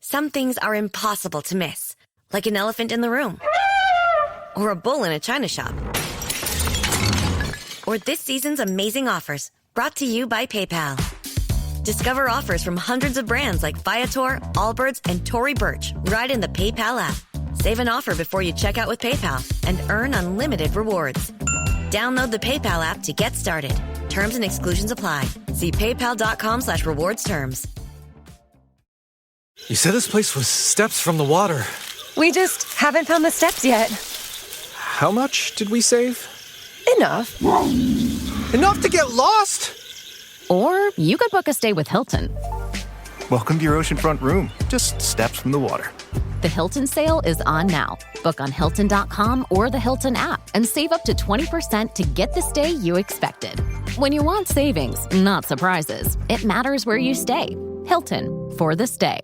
Some things are impossible to miss, like an elephant in the room, or a bull in a china shop, or this season's amazing offers, brought to you by PayPal. Discover offers from hundreds of brands like Viator, Allbirds, and Tory Burch right in the PayPal app. Save an offer before you check out with PayPal and earn unlimited rewards. Download the PayPal app to get started. Terms and exclusions apply. See paypal.com/rewards terms. You said this place was steps from the water. We just haven't found the steps yet. How much did we save? Enough. Enough to get lost? Or you could book a stay with Hilton. Welcome to your oceanfront room, just steps from the water. The Hilton sale is on now. Book on Hilton.com or the Hilton app and save up to 20% to get the stay you expected. When you want savings, not surprises, it matters where you stay. Hilton, for the stay.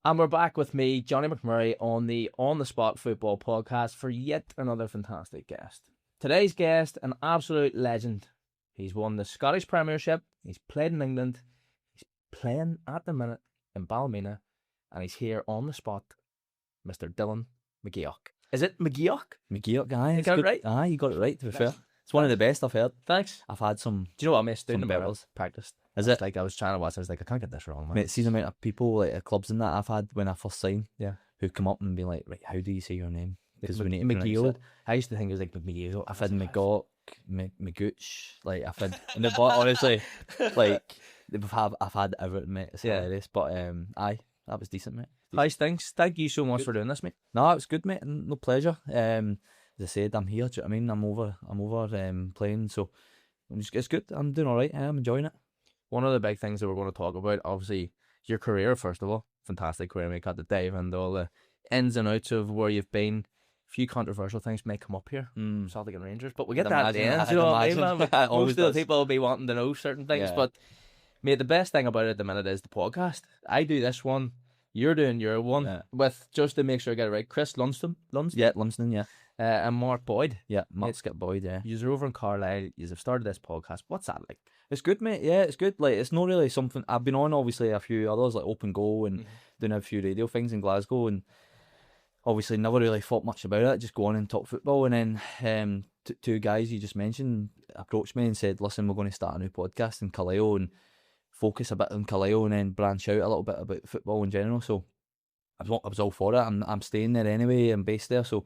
And we're back with me, Johnny McMurray, on the On the Spot Football Podcast for yet another fantastic guest. Today's guest, an absolute legend. He's won the Scottish Premiership, he's played in England, he's playing at the minute in Ballymena, and he's here on the spot, Mr. Dylan McGeouch. Is it McGeouch? McGeouch, aye. You got it right? Aye, you got it right, to be fair. It's one of the best I've heard. Thanks. I've had some... Do you know what I missed doing some the bells. practice? Is it? Like, I was trying to watch, I was like, I can't get this wrong, man. Mate, see the amount of people, like, at clubs and that I've had when I first signed, Yeah. who come up and be like, right, how do you say your name? Because we need to pronounce McGeouch. it. I used to think it was like McGeouch. I've had McGeouch, McGooch, like, I've had... and the, honestly, like, I've had everything, mate. It's hilarious. But, aye, that was decent, mate. Nice, thanks. Thank you so much for doing this, mate. No, it was good, mate. No pleasure. As I said, I'm here. Do you know what I mean? I'm over playing, so it's good. I'm doing all right. I'm enjoying it. One of the big things that we're going to talk about, obviously, your career, first of all. Fantastic career, mate. Got to dive into all the ins and outs of where you've been. A few controversial things may come up here. Celtic and Rangers, but we'll get that at the end. You know what I mean, man? Most of the people will be wanting to know certain things, but mate, the best thing about it at the minute is the podcast. I do this one. You're doing your one with, just to make sure I get it right, Chris Lunston? Yeah, Lunston, yeah. And Mark Boyd. Yeah, Mark Skip Boyd, yeah. You're over in Carlisle. You've started this podcast. What's that like? It's good, mate. Yeah, it's good. Like, it's not really something... I've been on, obviously, a few others, like Open Goal and doing a few radio things in Glasgow, and obviously never really thought much about it. Just go on and talk football. And then two guys you just mentioned approached me and said, listen, we're going to start a new podcast in Carlisle and focus a bit on Carlisle and then branch out a little bit about football in general. So I was all for it. I'm staying there anyway. I'm based there, so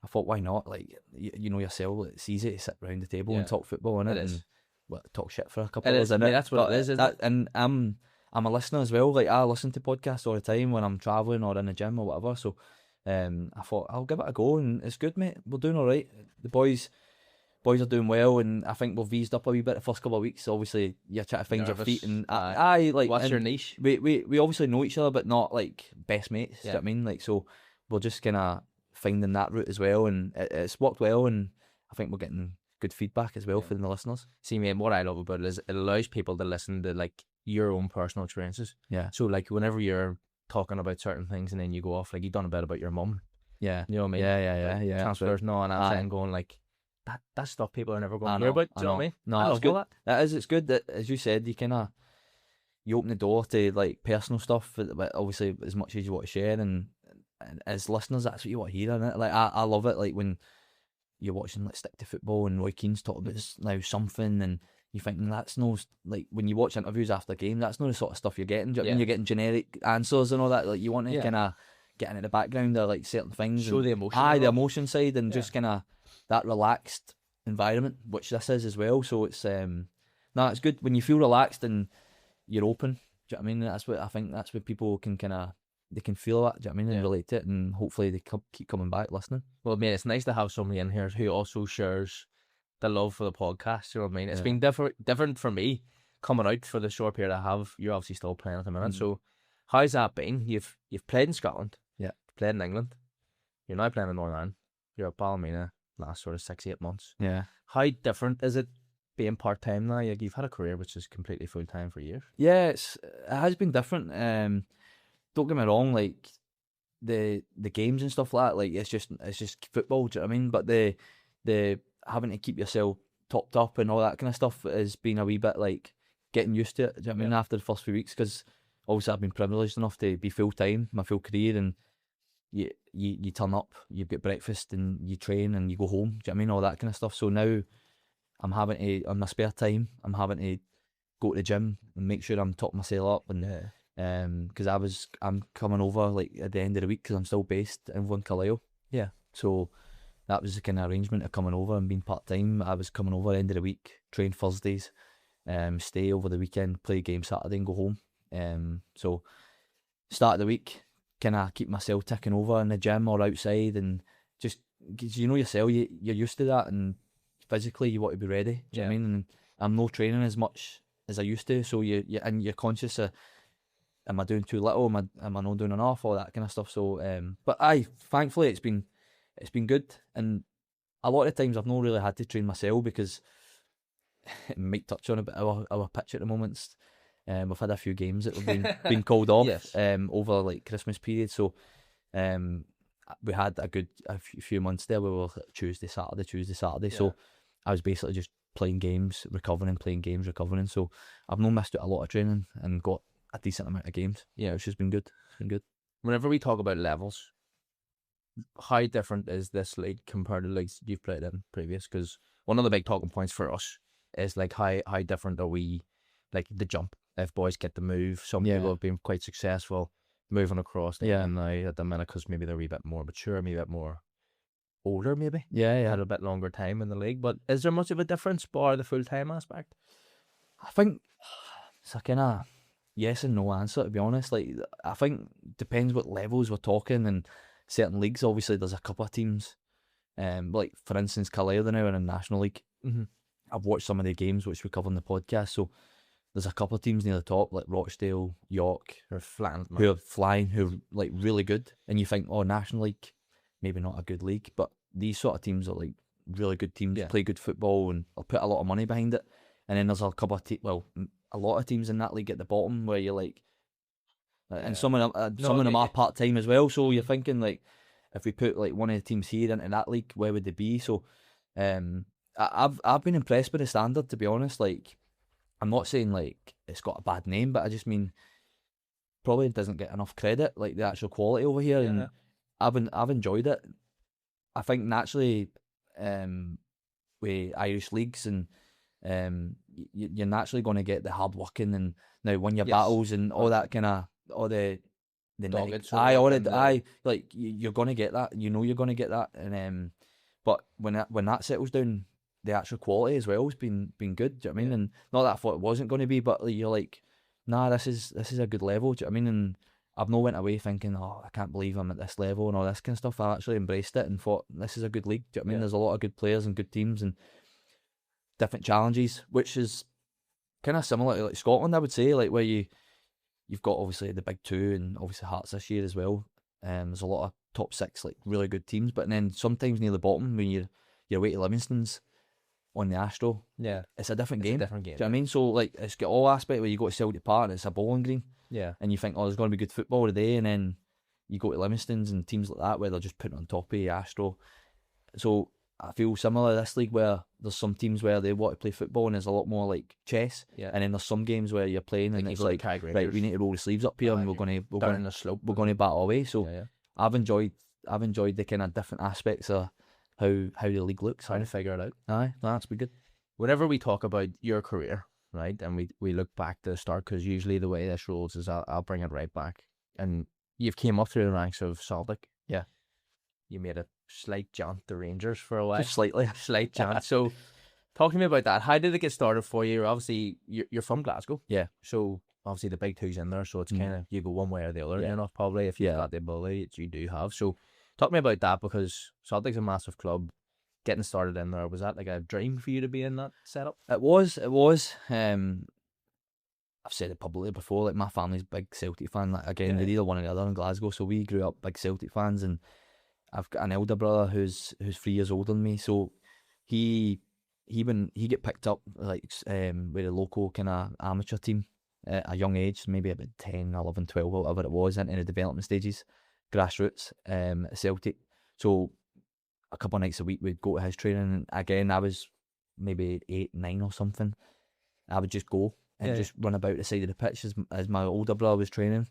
I thought, why not? Like, you know yourself, it's easy to sit around the table and talk football, innit? It is. And talk shit for a couple of hours, innit? That's what it is, isn't it? And I'm a listener as well. Like, I listen to podcasts all the time when I'm travelling or in the gym or whatever. So I thought I'll give it a go, and it's good, mate. We're doing all right. The boys are doing well, and I think we've eased up a wee bit the first couple of weeks. Obviously, you're trying to find your feet, and I like. What's your niche? We obviously know each other, but not like best mates. Yeah. Do you know what I mean? Like, so we're just kind of finding that route as well, and it's worked well, and I think we're getting good feedback as well from the listeners. See, mate, what I love about it is it allows people to listen to like your own personal experiences. Yeah. So like whenever you're talking about certain things and then you go off, like you've done a bit about your mum. Yeah. You know what I mean? Yeah. Transfers and all, and I'm saying going like that's stuff people are never going to hear about. Do you know what I mean? No, it's good. That is, it's good that, as you said, you open the door to like personal stuff, but obviously as much as you want to share, and as listeners, that's what you want to hear, innit? Like I love it, like when you're watching like Stick to Football and Roy Keane's talking about now something, and you're thinking that's no, like when you watch interviews after a game, that's not the sort of stuff you're getting. Do you know what I mean? You're getting generic answers and all that. Like you want to kind of get into the background of like certain things, show the emotion. The emotion side, and just kind of that relaxed environment, which this is as well. So it's it's good when you feel relaxed and you're open. Do you know what I mean? That's what I think. That's what people can they can feel that. Do you know what I mean? And relate to it, and hopefully they keep coming back listening. Well, mate, it's nice to have somebody in here who also shares the love for the podcast. You know what I mean? It's been different for me coming out for the short period I have. You're obviously still playing at the minute. So how's that been? You've played in Scotland. Yeah. Played in England. You're now playing in Northern Ireland. You're at Ballymena last sort of 6-8 months. Yeah. How different is it being part time now? Like, you've had a career which is completely full time for years. Yeah, it has been different. Don't get me wrong, like the games and stuff like that, like it's just football, do you know what I mean? But the having to keep yourself topped up and all that kind of stuff has been a wee bit like getting used to it, do you know what I mean, after the first few weeks, because obviously I've been privileged enough to be full time, my full career, and you turn up, you get breakfast, and you train, and you go home. Do you know what I mean? All that kind of stuff. So now I'm having to, on my spare time, I'm having to go to the gym and make sure I'm topping myself up, and because I'm coming over like at the end of the week because I'm still based in Carlisle. Yeah. So that was the kind of arrangement of coming over and being part time. I was coming over at the end of the week, train Thursdays, stay over the weekend, play game Saturday, and go home. So start of the week, kind of keep myself ticking over in the gym or outside, and just, cause you know yourself, you're used to that, and physically you want to be ready. Do you know what I mean? And I'm not training as much as I used to, so you're conscious of, am I doing too little? Am I not doing enough? All that kind of stuff. So, but thankfully it's been good, and a lot of times I've not really had to train myself because it might touch on a bit our pitch at the moment. We've had a few games that have been called off over like Christmas period. So we had a few months there where we were Tuesday, Saturday. Yeah. So I was basically just playing games, recovering. So I've not missed out a lot of training and got a decent amount of games. Yeah, which has been good. It's been good. Whenever we talk about levels, how different is this league compared to leagues you've played in previous? Because one of the big talking points for us is like how different are we, like the jump. If boys get the move, some people have been quite successful moving across. And now at the minute, because maybe they're a wee bit more mature, maybe a bit more older, maybe. Had a bit longer time in the league. But is there much of a difference bar the full time aspect? I think it's a kind of yes and no answer, to be honest. Like, I think depends what levels we're talking, and certain leagues. Obviously, there's a couple of teams. Like for instance, Carlisle now in a National League. Mm-hmm. I've watched some of the games which we cover in the podcast. So there's a couple of teams near the top, like Rochdale, York, who are flying, who are like really good. And you think, oh, National League, maybe not a good league, but these sort of teams are like really good teams, play good football, and will put a lot of money behind it. And then there's a couple of a lot of teams in that league at the bottom where you're like, and some of them are part time as well. So you're thinking like, if we put like one of the teams here into that league, where would they be? So, I've been impressed with the standard, to be honest. Like, I'm not saying like it's got a bad name, but I just mean probably doesn't get enough credit, like the actual quality over here. And I've enjoyed it. I think naturally, with Irish leagues, and you're naturally going to get the hard working and now win your battles and all that kind of all the like you're going to get that. You know you're going to get that, and but when that settles down, the actual quality as well has been good. Do you know what I mean? And not that I thought it wasn't going to be, but you're like, nah, this is a good level. Do you know what I mean? And I've not went away thinking, oh, I can't believe I'm at this level and all this kind of stuff. I actually embraced it and thought, this is a good league. Do you know what I mean? There's a lot of good players and good teams and different challenges, which is kind of similar to like Scotland, I would say, like where you've got obviously the big two and obviously Hearts this year as well. There's a lot of top six, like really good teams, but then sometimes near the bottom when you're away to Livingston's on the Astro, it's a different game. Do you know what I mean? So like it's got all aspect where you go to Celtic Park and it's a bowling green, and you think, oh, there's going to be good football today, and then you go to Livingston's and teams like that where they're just putting on top of the Astro. So I feel similar to this league where there's some teams where they want to play football and there's a lot more like chess, and then there's some games where you're playing and it's like, right, we need to roll the sleeves up here and we're going to battle away. So I've enjoyed the kind of different aspects of how the league looks. Trying to figure it out. Aye, that's been good. Whenever we talk about your career, right, and we look back to the start, because usually the way this rolls is I'll bring it right back. And you've came up through the ranks of Celtic. Yeah. You made a slight jaunt to Rangers for a while. Just slightly. Slight jaunt. So talk to me about that. How did it get started for you? Obviously, you're from Glasgow. Yeah. So obviously the big two's in there, so it's kind of, you go one way or the other, enough probably, if you've got the ability that you do have. So talk to me about that, because Celtic's a massive club. Getting started in there, was that like a dream for you to be in that setup? It was. I've said it publicly before, like my family's big Celtic fan. Like, again, they're either one or the other in Glasgow, so we grew up big Celtic fans, and I've got an elder brother who's 3 years older than me, so he get picked up like with a local kind of amateur team at a young age, maybe about 10, 11, 12, whatever it was, into the development stages, grassroots at Celtic. So a couple of nights a week we'd go to his training, and again I was maybe 8, 9 or something. I would just go, and just run about the side of the pitch as my older brother was training,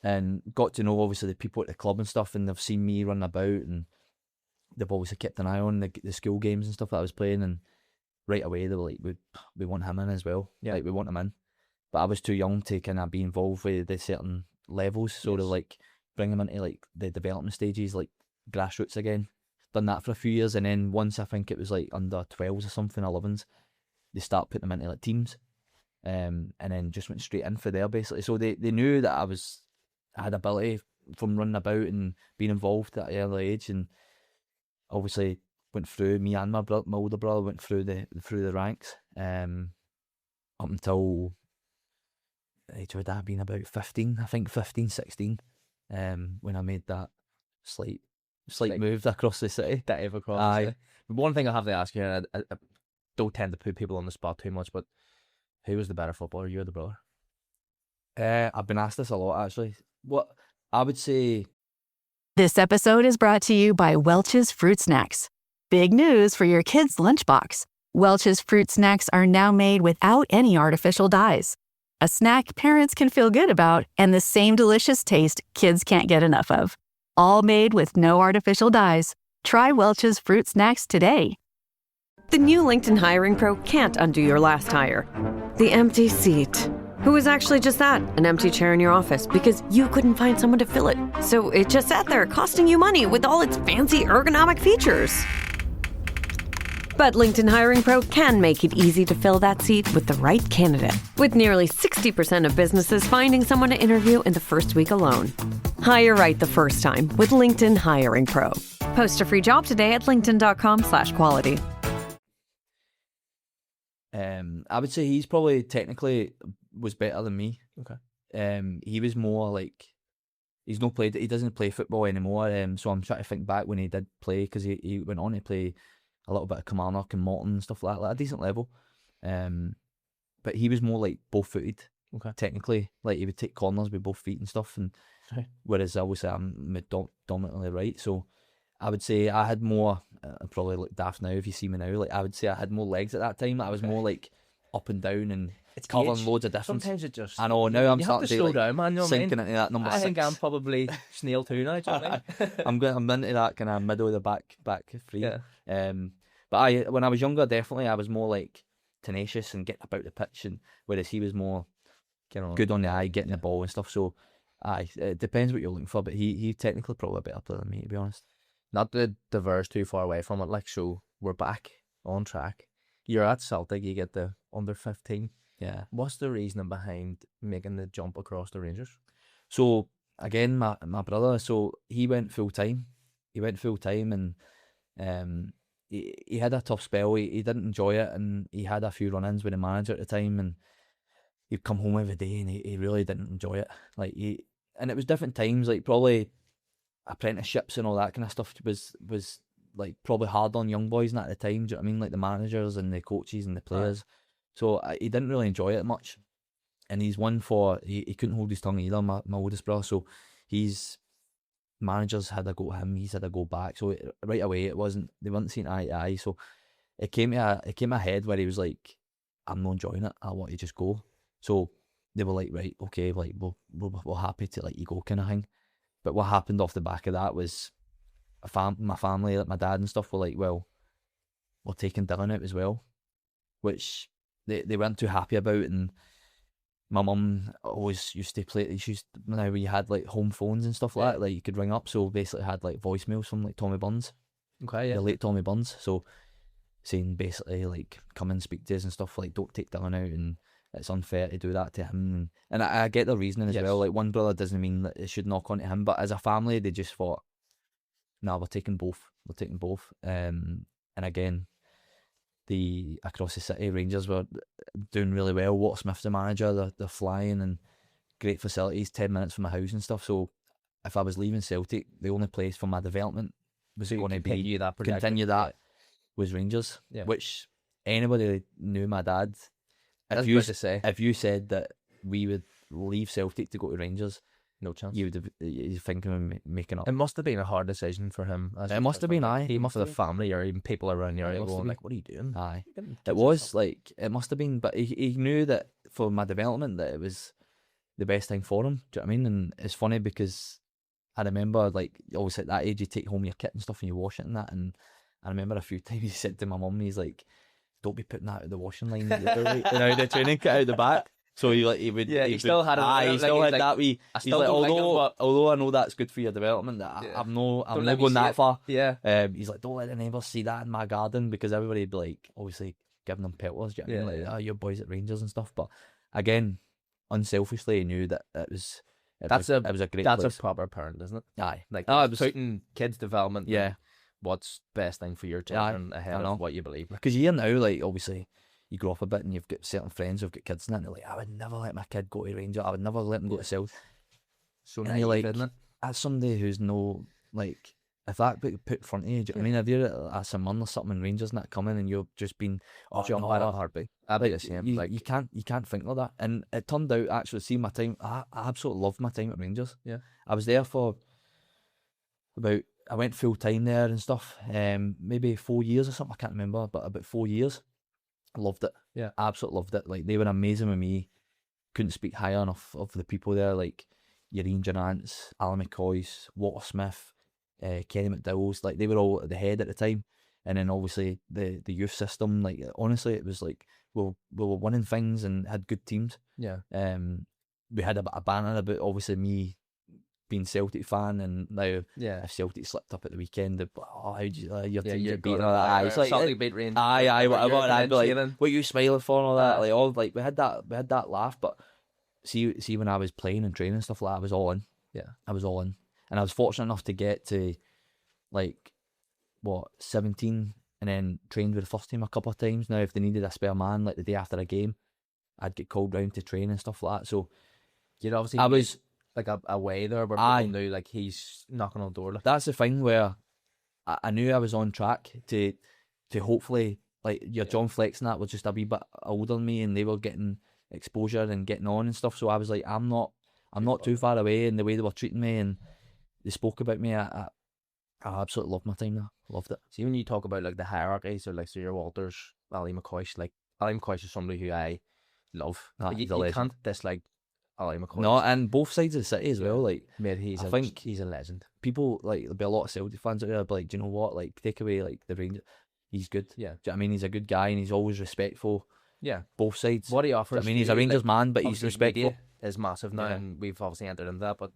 and got to know obviously the people at the club and stuff, and they've seen me running about, and they've obviously kept an eye on the school games and stuff that I was playing, and right away they were like, we want him in as well, like we want him in, but I was too young to kind of be involved with the certain levels, so to like bring him into like the development stages, like grassroots again. Done that for a few years, and then once I think it was like under 12s or something, 11s, they start putting them into like teams, and then just went straight in for there basically. So they knew that I had ability from running about and being involved at an early age, and obviously went through, me and my older brother went through the ranks, up until age would that have been about 15, I think 15, 16, when I made that slight move across the city. Dive across the city. One thing I have to ask you, and I don't tend to put people on the spot too much, but who was the better footballer, you or the brother? I've been asked this a lot actually. What I would say. This episode is brought to you by Welch's Fruit Snacks. Big news for your kids' lunchbox. Welch's Fruit Snacks are now made without any artificial dyes. A snack parents can feel good about, and the same delicious taste kids can't get enough of. All made with no artificial dyes. Try Welch's Fruit Snacks today. The new LinkedIn Hiring Pro can't undo your last hire. The empty seat. Who was actually just that? An empty chair in your office because you couldn't find someone to fill it. So it just sat there costing you money with all its fancy ergonomic features. But LinkedIn Hiring Pro can make it easy to fill that seat with the right candidate. With nearly 60% of businesses finding someone to interview in the first week alone. Hire right the first time with LinkedIn Hiring Pro. Post a free job today at linkedin.com/quality. I would say he's probably technically was better than me. Okay. He was more like, he doesn't play football anymore. So I'm trying to think back when he did play, because he went on to play a little bit of Kilmarnock and Morton and stuff like that, like a decent level. But he was more like both-footed. Okay. Technically, like he would take corners with both feet and stuff, and whereas obviously I'm dominantly right. So I would say I had more. I probably look daft now if you see me now. Like I would say I had more legs at that time. I was more like up and down, and it's covering loads of difference. Sometimes it just. I know now I'm you starting have to to slow like, down, man. You know sinking what I mean? into that number 6. I think I'm probably snail too now. Do you know what I mean? I'm into that kind of middle of the back three. Yeah. But when I was younger, definitely I was more like tenacious and getting about the pitch, and whereas he was more good on the eye, getting the ball and stuff. So it depends what you're looking for, but he technically probably a better player than me, to be honest. Not to diverge too far away from it, like, so we're back on track. You're at Celtic, you get the under 15. Yeah. What's the reasoning behind making the jump across the Rangers? So again, my brother, so he went full time. And he had a tough spell. He didn't enjoy it, and he had a few run-ins with the manager at the time, and he'd come home every day, and he really didn't enjoy it. And it was different times, like probably apprenticeships and all that kind of stuff was like probably hard on young boys and at the time. Do you know what I mean? Like the managers and the coaches and the players. So he didn't really enjoy it much. And he's one for he couldn't hold his tongue either. My oldest brother. So managers had a go at him. He's had a go back. So right away they weren't seeing eye to eye. So it came to a head where he was like, I'm not enjoying it. I want to just go. So they were like, right, okay, like we're happy to let you go, kind of thing. But what happened off the back of that was my family, like my dad and stuff, were like, well, we're taking Dylan out as well, which they weren't too happy about. And my mum always used to play. Now we had like home phones and stuff like that, like you could ring up. So basically had like voicemails from like Tommy Burns, the late Tommy Burns. So saying basically like, come and speak to us and stuff, like don't take Dylan out, and it's unfair to do that to him. And I get the reasoning as well. Like one brother doesn't mean that it should knock onto him, but as a family they just thought, nah, we're taking both. And again, the across the city Rangers were doing really well. Watt Smith's the manager. They're flying, and great facilities, 10 minutes from my house and stuff. So if I was leaving Celtic, the only place for my development was going to be continue that was Rangers. Yeah. Which anybody knew my dad. If you said that we would leave Celtic to go to Rangers, No chance. You think of him making up. It must have been a hard decision for him. It must have been, aye. He must have the family or even people around the area It must have going been. like, "What are you doing?" Aye. You're getting It kids was and like, it must have been, but he knew that for my development that it was the best thing for him. Do you know what I mean? And it's funny because I remember, like, obviously at that age you take home your kit and stuff and you wash it and that, and I remember a few times he said to my mum, he's like, "Don't be putting that out the washing line, the training kit out the back." So he would. Yeah, he still had it. Aye, he still had like, that wee. I He's still like, don't like it, although I know that's good for your development, that I'm Don't not let me going see that it. far. Yeah. He's like, "Don't let the neighbours see that in my garden," because everybody would be like, obviously giving them pelters. Do you know what I mean? Like, "Oh, your boys at Rangers and stuff." But again, unselfishly, he knew that it was. It was a great. That's place. a proper parent, isn't it? Aye. Like, it was putting kids' development. Yeah. and what's best thing for your children ahead of what you believe. Because you hear now, like, obviously, you grow up a bit and you've got certain friends who've got kids and that, and they're like, "I would never let my kid go to Rangers. I would never let him go to Celtic." So and you're like, isn't it? as somebody who's no, like, if that put in front of you, do you know what I mean? If you're at some or something in Rangers and that come in and you've just been Jump out of a heartbeat. I'd be the same. you can't think like that. And it turned out, actually, see my time, I absolutely loved my time at Rangers. Yeah. I was there for I went full time there and stuff, maybe 4 years or something, I can't remember, but about 4 years. I loved it. Yeah. Absolutely loved it. Like, they were amazing with me. Couldn't speak higher enough of the people there, like your Ian Durant's, Alan McCoy's, Walter Smith, Kenny McDowell's, like, they were all at the head at the time. And then obviously the youth system, like, honestly, it was like we were winning things and had good teams. Yeah. We had a bit of banter about, obviously, me being Celtic fan, and now if Celtic slipped up at the weekend, they'd be like, "Oh, how'd you, your team get beaten?" All that. Aye, it's like, Celtic beat Rangers. Aye, whatever. And I'd be like, Then. "What are you smiling for?" And all that. Like, all, like, we had that laugh. But see when I was playing and training and stuff like that, I was all in. Yeah, I was all in, and I was fortunate enough to get to, like, 17, and then trained with the first team a couple of times. Now, if they needed a spare man, like the day after a game, I'd get called round to train and stuff like that. So you'd obviously I was like a way there where people knew, like, he's knocking on the door. Like. That's the thing where I knew I was on track to hopefully, like, your John Flex and that was just a wee bit older than me, and they were getting exposure and getting on and stuff. So I was like, I'm not too far away in the way they were treating me, and they spoke about me. I absolutely loved my time there. Loved it. See, when you talk about, like, the hierarchy, so, like, so your Walters, Ali McCoy, like, Ali McCoy is somebody who I love. He's you a legend. can't dislike Ali McCoy. No, and both sides of the city as well. Like, mate, I think he's a legend. People, like, there'll be a lot of Celtic fans out there, but, like, do you know what? Like, take away, like, the Rangers, he's good. Yeah. Do you know what I mean? He's a good guy and he's always respectful. Yeah. Both sides. What he offers. I mean, he's a Rangers man, but he's respectful. Media is massive now, and we've obviously entered into that, but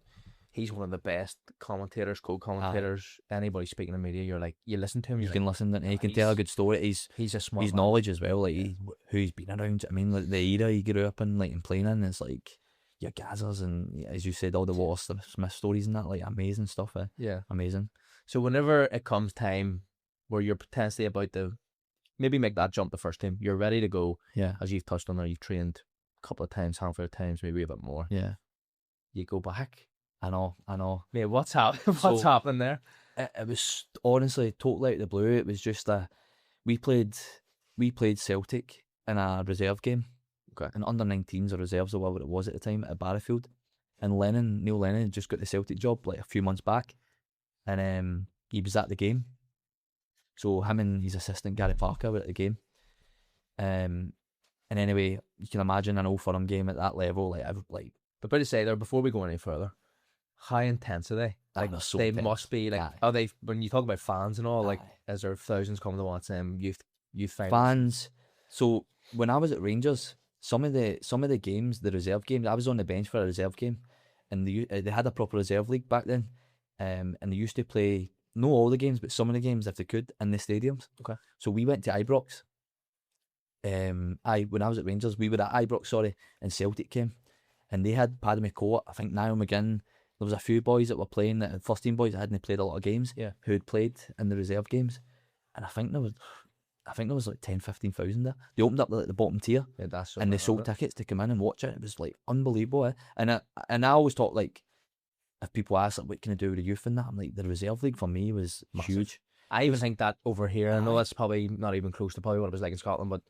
he's one of the best commentators, co-commentators. Anybody speaking in media, you're like, you listen to him, You you're can like, listen, and he can tell a good story. he's a smart His man. knowledge as well, like, who he's been around. I mean, like, the era he grew up in, like, and playing in, it's like your Gazzers and, as you said, all the Walter Smith stories and that, like, amazing stuff. Yeah. Amazing. So whenever it comes time where you're potentially about to maybe make that jump the first time, you're ready to go. Yeah. As you've touched on there, you've trained a couple of times, handful of times, maybe a bit more. Yeah. You go back. I know. Mate, what's happening there? It was honestly totally out of the blue. It was just we played Celtic in a reserve game. Okay. And under 19s or reserves or whatever it was at the time at Barrowfield. And Neil Lennon had just got the Celtic job like a few months back. And he was at the game. So him and his assistant Gary Parker were at the game. And anyway, you can imagine an Old Firm game at that level. But to say there, before we go any further, how intense are they? Like, they're so they intense. must be like. Aye. Are they? When you talk about fans and all, like, Aye. is there thousands coming to watch them youth finals? Fans. So when I was at Rangers, some of the games, the reserve games, I was on the bench for a reserve game, and they had a proper reserve league back then, and they used to play not all the games, but some of the games if they could in the stadiums. Okay. So we went to Ibrox. When I was at Rangers, we were at Ibrox, and Celtic came, and they had Paddy McCourt, I think Niall McGinn. There was a few boys that were playing, first team boys that hadn't played a lot of games, who had played in the reserve games, and I think there was like 10, 15,000 there. They opened up the bottom tier, Yeah, that's and they sold tickets to come in and watch it. It was like unbelievable, And I always thought, like, if people ask, like, what can I do with the youth and that, I'm like, the reserve league for me was Massive. huge. I even think that over here, I know that's probably not even close to probably what it was like in Scotland, but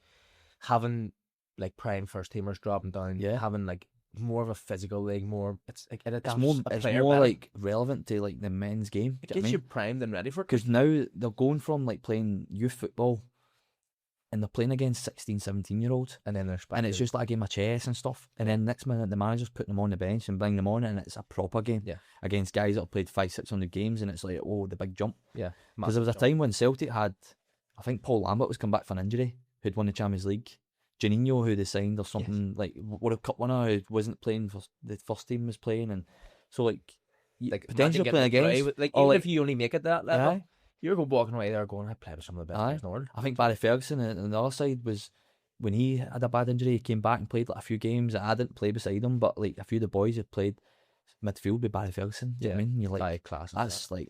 having, like, prime first teamers dropping down, having, like, more of a physical league. More, it's like it It's adapts more, a it's player more better. like relevant to like the men's game. It Do you know what I gets mean? you primed and ready for it. Because now they're going from like playing youth football and they're playing against 16, 17-year-olds. And then And it's just like a game of chess and stuff. And then next minute, the manager's putting them on the bench and bringing them on, and it's a proper game against guys that have played 500-600 games. And it's like, oh, the big jump. Yeah. Because there was a time when Celtic had, I think Paul Lambert was come back for an injury, who'd won the Champions League. Janino, who they signed or something, like World Cup winner, who wasn't playing for the first team, was playing. And so, like potentially playing against. Like, or even like, if you only make it that level, you're going walking away there going, I played with some of the best players in the world. I think Barry Ferguson on the other side was, when he had a bad injury, he came back and played like a few games. I didn't play beside him, but like a few of the boys had played midfield with Barry Ferguson. Do you know what I mean? You're like, class. that's like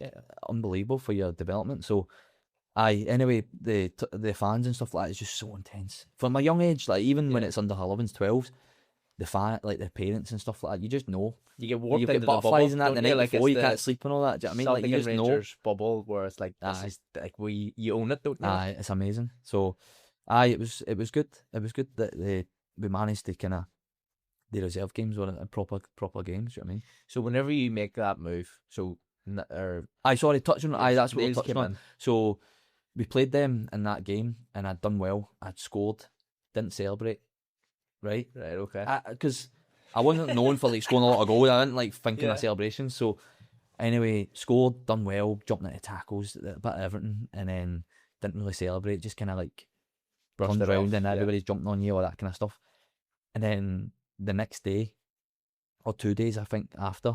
unbelievable for your development. So, anyway, the fans and stuff like that is just so intense. From my young age, like even when it's under 11s, 12s, the parents and stuff like that, you just know. You get warped You've into got the butterflies bubble, and that, and the don't you? night Like, before it's you the can't sleep and all that. Do you know what I mean? Like, Celtic you and just know. Rangers bubble where it's like, this is like you own it, don't you? It's amazing. So, it was good. It was good that we managed to kind of, the reserve games were a proper games. Do you know what I mean? So whenever you make that move, sorry, touching on, that's what we're Wales touching came on. in. So we played them in that game, and I'd done well. I'd scored, didn't celebrate, right? Right, okay. Because I wasn't known for like scoring a lot of goals. I didn't like thinking of celebrations. So anyway, scored, done well, jumping into tackles, a bit of everything, and then didn't really celebrate. Just kind of like Brushed turned it around off, and everybody's jumping on you, all that kind of stuff. And then the next day, or 2 days, I think, after,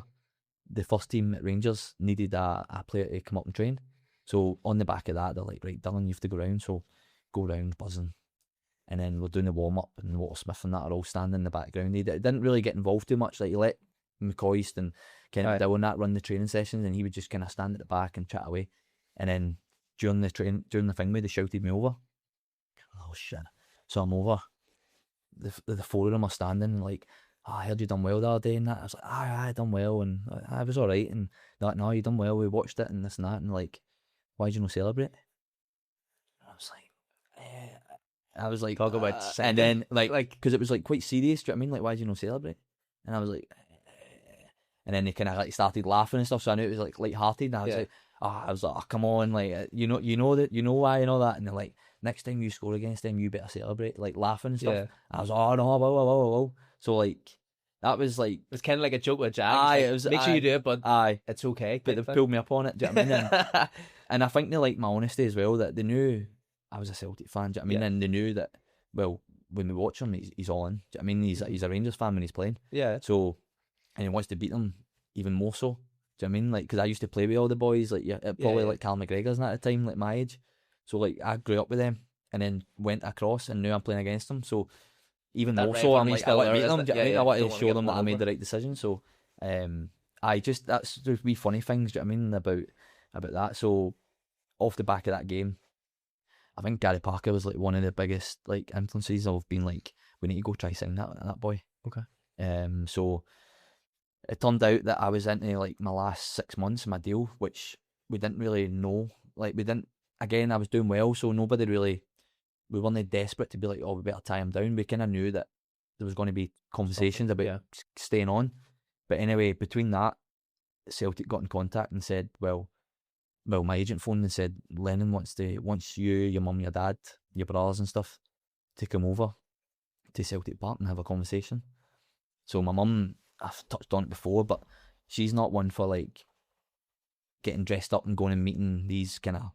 the first team at Rangers needed a player to come up and train. So on the back of that, they're like, right, Dylan, you have to go round. So go round, buzzing. And then we're doing the warm-up, and Walter Smith and that are all standing in the background. He didn't really get involved too much. Like, he let McCoist and Kenneth McDowell and that run the training sessions, and he would just kind of stand at the back and chat away. And then during the thing, they shouted me over. Oh, shit. So I'm over. The four of them are standing and like, I heard you done well the other day and that. I was like, I done well, and I was all right. And they're like, no, you done well. We watched it and this and that. And like, why'd you not celebrate? I was like, Talk about and then like, because it was like quite serious. Do you know what I mean? Like, why'd you not celebrate? And I was like, and then they kind of like started laughing and stuff. So I knew it was like light-hearted. And I was like, oh, come on, like you know that, you know why and all that. And they're like, next time you score against them, you better celebrate, like laughing and stuff. Yeah. I was like, oh no, whoa. So like, that was like, It's kind of like a joke with Jack. it was, make sure you do it, but it's okay. but they pulled me up on it. Do you know what I mean? And I think they liked my honesty as well, that they knew I was a Celtic fan. Do you know what I mean? And they knew that, well, when we watch him, he's all in. Do you know what I mean? He's a Rangers fan when he's playing. Yeah. So, and he wants to beat them even more so. Do you know what I mean? Like, because I used to play with all the boys, like probably like Cal McGregor's at the time, like my age. So like, I grew up with them and then went across, and now I'm playing against them. So even That more so, I'm rivalry's like, I want to beat still them. there, Do you know what I mean? I want to show them that I made over. the right decision. So, that's there's wee funny things. Do you know what I mean about that? So, off the back of that game, I think Gary Parker was like one of the biggest like influences of being like, we need to go try sign that boy. Okay. So it turned out that I was into like my last 6 months of my deal, which we didn't really know. Like, I was doing well, so nobody really, we weren't desperate to be like, oh, we better tie him down. We kind of knew that there was going to be conversations about staying on. But anyway, between that, Celtic got in contact and said, well, my agent phoned and said, Lennon wants you, your mum, your dad, your brothers and stuff to come over to Celtic Park and have a conversation. So my mum, I've touched on it before, but she's not one for like getting dressed up and going and meeting these kind of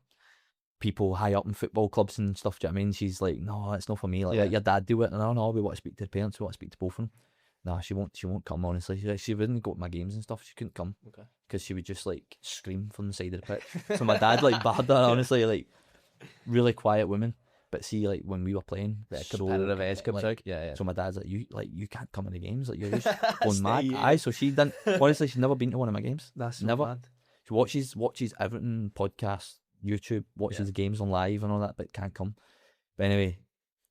people high up in football clubs and stuff. Do you know what I mean? She's like, no, it's not for me. Like, let your dad do it. And no, we want to speak to the parents. We want to speak to both of them. No, she won't come, honestly. She wouldn't go to my games and stuff. She couldn't come. Okay. Because she would just like scream from the side of the pitch. So my dad like barred her, honestly, like really quiet woman. But see, like when we were playing, competitive edge comes out. Yeah. So my dad's like, you can't come to the games. Like, you're just going mad. Aye, so she didn't. Honestly, she's never been to one of my games. That's so never. mad. She watches everything, podcasts, YouTube, watches the games on live and all that, but can't come. But anyway,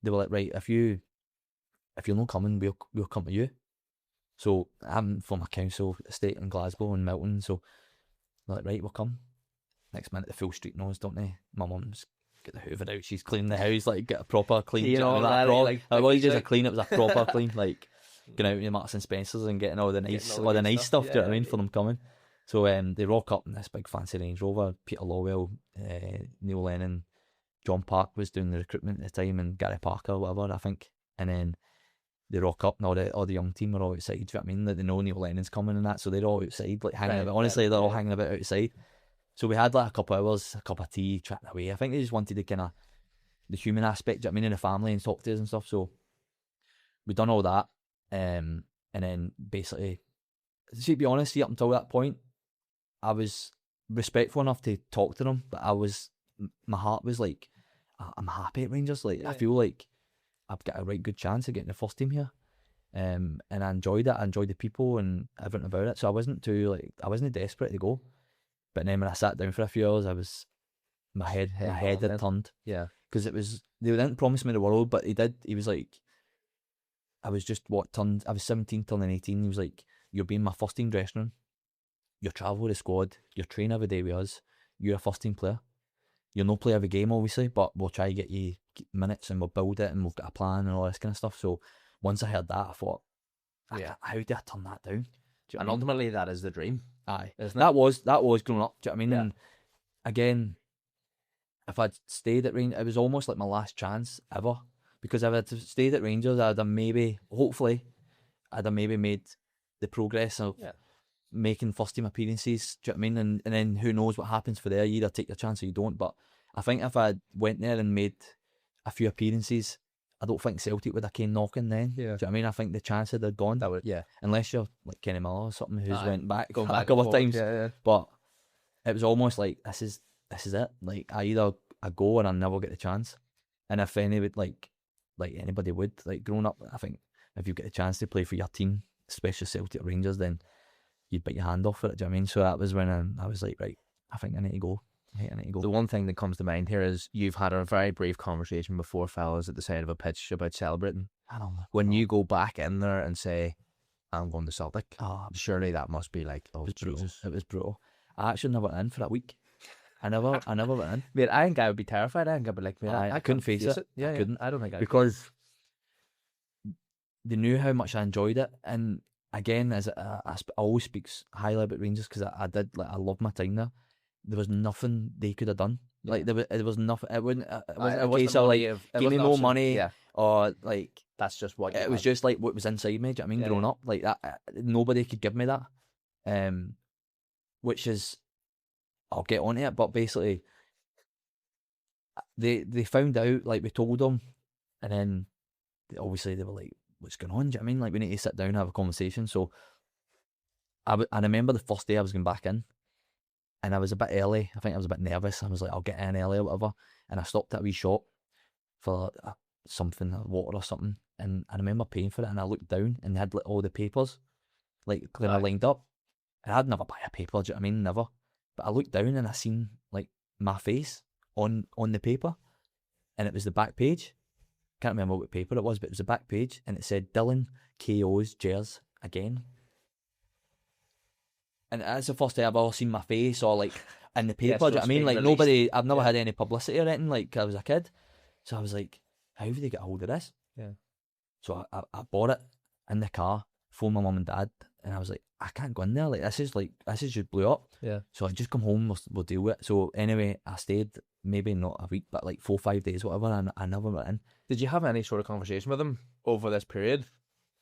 they were like, right, if you're not coming, we'll come to you. So I'm from a council estate in Glasgow and Milton, so they're like, right, we'll come. Next minute, the full street knows, don't they? My mum's get the hoover out, she's cleaning the house, like get a proper clean. You know, that like it wasn't just a clean, it was a proper clean. Like, going out to Marks and Spencer's and getting all the nice stuff. Do you know what I mean, for them coming? So they rock up in this big fancy Range Rover. Peter Lawwell, Neil Lennon, John Park was doing the recruitment at the time, and Gary Parker, whatever, I think. And then they rock up, and all the young team are all outside. Do you know what I mean? Like, they know Neil Lennon's coming and that, so they're all outside, like hanging about. Honestly, they're all hanging about outside. So we had like a couple of hours, a cup of tea, chatting away. I think they just wanted the kind of the human aspect, do you know what I mean, in the family and talk to us and stuff. So we done all that, and then basically, to be honest, up until that point, I was respectful enough to talk to them, but my heart was like, I'm happy at Rangers. Like, I feel like I've got a right good chance of getting the first team here, and I enjoyed it. I enjoyed the people and everything about it. So I wasn't desperate to go. But then when I sat down for a few hours, my head had turned. Yeah, because they didn't promise me the world, but he did. He was like, I was 17 turning 18. He was like, you're being my first team dressing room. You travel with the squad. You train every day with us. You're a first team player. You'll not play every game, obviously, but we'll try to get you minutes and we'll build it and we've got a plan and all this kind of stuff. So once I heard that, I thought, how did I turn that down? And ultimately, that is the dream. Aye, isn't it? that was growing up. Do you know what I mean? Yeah. And again, if I'd stayed at Rangers, it was almost like my last chance ever. Because if I'd stayed at Rangers, I'd have maybe made the progress of making first team appearances. Do you know what I mean? And then who knows what happens for there? You either take your chance or you don't. But I think if I went there and made a few appearances, I don't think Celtic would have came knocking then. Yeah. Do you know what I mean? I think the chance had gone. Unless you're like Kenny Miller or something who's went back a couple of times. Yeah. But it was almost like this is it. Like I go or I never get the chance. And if anybody would, like growing up, I think if you get a chance to play for your team, especially Celtic or Rangers, then you'd bite your hand off for it. Do you know what I mean? So that was when I was like, right, I think I need to go. The one thing that comes to mind here is you've had a very brief conversation before, fellas, at the side of a pitch about celebrating. I don't know. When you go back in there and say, I'm going to Celtic, surely that must be like, oh, it was Jesus. Brutal. It was brutal. I actually never went in for that week. I never went in. Mate, I think I would be terrified. I think I'd be like, mate, I couldn't face it. Yeah, I couldn't. I don't think I because they knew how much I enjoyed it, and again, I always speak highly about Rangers because I loved my time there. There was nothing they could have done. Like there was nothing. It wasn't a case of like give me no money or like that's just what it was. Just like what was inside me. Do you know what I mean? Growing up like that, nobody could give me that. Which is, I'll get on it, but basically, they found out, like we told them, and then obviously they were like, "What's going on?" Do you know what I mean? Like we need to sit down and have a conversation. So I remember the first day I was going back in. And I was a bit early. I think I was a bit nervous. I was like, I'll get in early or whatever. And I stopped at a wee shop for something, water or something. And I remember paying for it. And I looked down and they had like, all the papers, like kind of lined up. And I'd never buy a paper, do you know what I mean? Never. But I looked down and I seen like my face on the paper. And it was the back page. Can't remember what paper it was, but it was the back page. And it said, Dylan KO's Jers again. And that's the first time I've ever seen my face or like in the paper. Do you know what I mean? Like nobody, I've never had any publicity or anything. Like I was a kid, so I was like, how did they get a hold of this? Yeah. So I bought it in the car, phoned my mum and dad, and I was like, I can't go in there. Like this is just blew up. Yeah. So I just come home. We'll deal with it. So anyway, I stayed maybe not a week, but like 4 or 5 days, whatever. And I never went in. Did you have any sort of conversation with them over this period?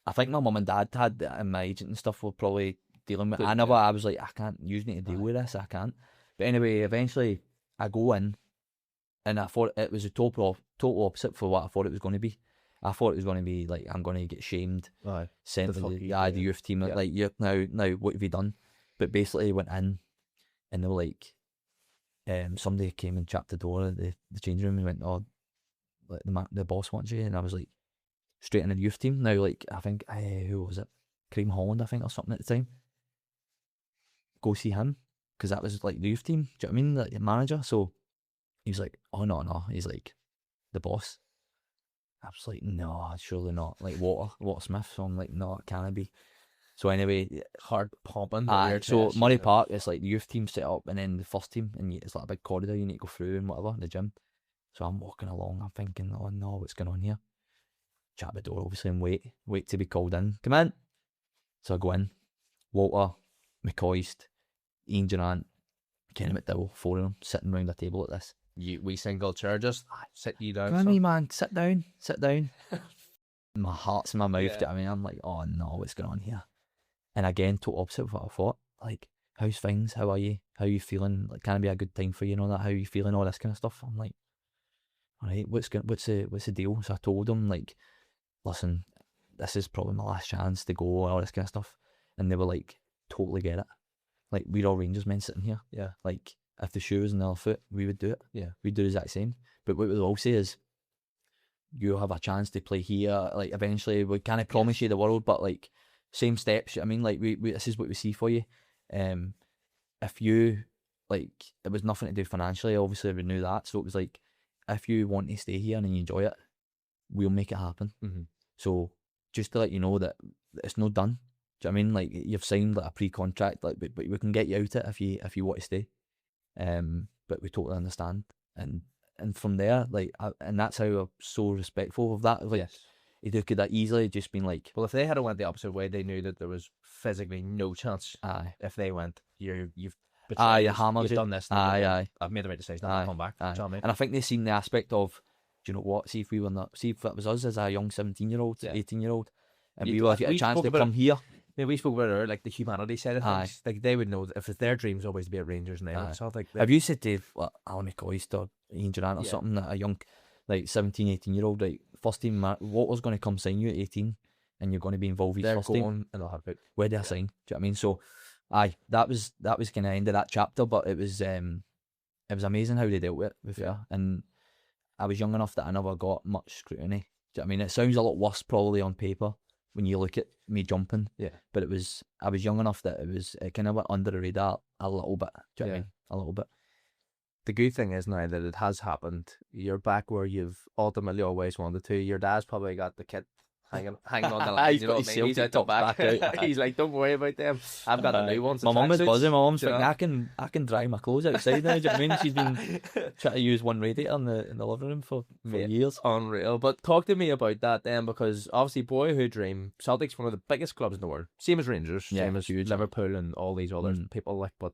I think my mum and dad had, and my agent and stuff were probably dealing with. I was like, I can't use me to deal with this. I can't. But anyway, eventually I go in, and I thought it was a total opposite for what I thought it was going to be. I thought it was going to be like I'm going to get shamed, sent to the youth team. Like you're now what have you done? But basically went in, and they were like, somebody came and chapped the door of the changing room and went, oh, like the boss wants you, and I was like, straight into the youth team. Now like I think who was it? Cream Holland, I think, or something at the time. Go see him, because that was like the youth team. Do you know what I mean? Like the manager. So he was like, oh no. He's like, the boss. I was like, no, surely not. Like Walter Smith. So I'm like, no, it can't be. So anyway, hard pumping. So Murray Park is like the youth team set up, and then the first team, and it's like a big corridor you need to go through and whatever, the gym. So I'm walking along, I'm thinking, oh no, what's going on here? chat at the door, obviously, and wait to be called in. Come in. So I go in. Walter, McCoist, Ian Durant, Kenny McDowell, 4 of them sitting round a table like this. We single chair, just sit you down. Come on, me man, sit down. My heart's in my mouth. Yeah. Do you know what I mean? I'm like, oh no, what's going on here? And again, total opposite of what I thought. Like, how's things? How are you? How are you feeling? Like, can it be a good time for you and all that? How are you feeling? All this kind of stuff. I'm like, all right, what's the deal? So I told him, like, listen, this is probably my last chance to go, all this kind of stuff. And they were like, totally get it. Like, we're all Rangers men sitting here. Yeah. Like, if the shoe was in our foot, we would do it. Yeah. We'd do the exact same. But what we'll all say is, you'll have a chance to play here. Like, eventually, we can't promise you the world, but like, same steps. I mean, like, we this is what we see for you. If you, like, it was nothing to do financially. Obviously, we knew that. So it was like, if you want to stay here and you enjoy it, we'll make it happen. Mm-hmm. So just to let you know that it's not done. Do you know what I mean? Like, you've signed like a pre-contract, like, but we can get you out it if you want to stay. But we totally understand. And from there, like, and that's how I'm so respectful of that. Like, Yes. He could have easily just been like, Well, if they had went the opposite way, they knew that there was physically no chance. aye, If they went, you've you betrayed us, hammered you've you. done this. Aye. I've made the right decision. Aye, I'll come back. aye. Do you know what I mean? And I think they seen the aspect of, do you know what? See if it was us as a young 17-year-old, Yeah. 18-year-old, and You- we were to get a we chance spoke to about come it. here. Yeah, we spoke about it earlier, like the humanity side of Aye. things. Like, they would know that if it's their dreams always to be at Rangers and they Aye. went Celtic. Have you said to Alan McCoist or Ian Durant or Yeah. something, that a young, like, 17, 18-year-old, like, first team, Walter's going to come sign you at 18 and you're going to be involved with they're first team? going and they'll have it. Where do I sign? Do you know what I mean? So, aye, that was kind of end of that chapter, but it was amazing how they dealt with it, with Yeah. her. And I was young enough that I never got much scrutiny. Do you know what I mean? It sounds a lot worse probably on paper when you look at me jumping, Yeah. but I was young enough that it kind of went under the radar a little bit. Do you know what I Yeah. mean? A little bit. The good thing is now that it has happened. You're back where you've ultimately always wanted to. Your dad's probably got the kit hanging on the line. He's You know got what his I mean? He's Celtic out the tops back. back out. He's like, don't worry about them. I've got a new one. My mum was buzzing. My mum's Do you thinking, know? I can dry my clothes outside now. Do you know what I mean? She's been trying to use one radiator in the living room for Mate, years. Unreal. But talk to me about that then, because obviously, boyhood dream, Celtic's one of the biggest clubs in the world. Same as Rangers, Yeah, same as huge. Liverpool and all these other people. Like, but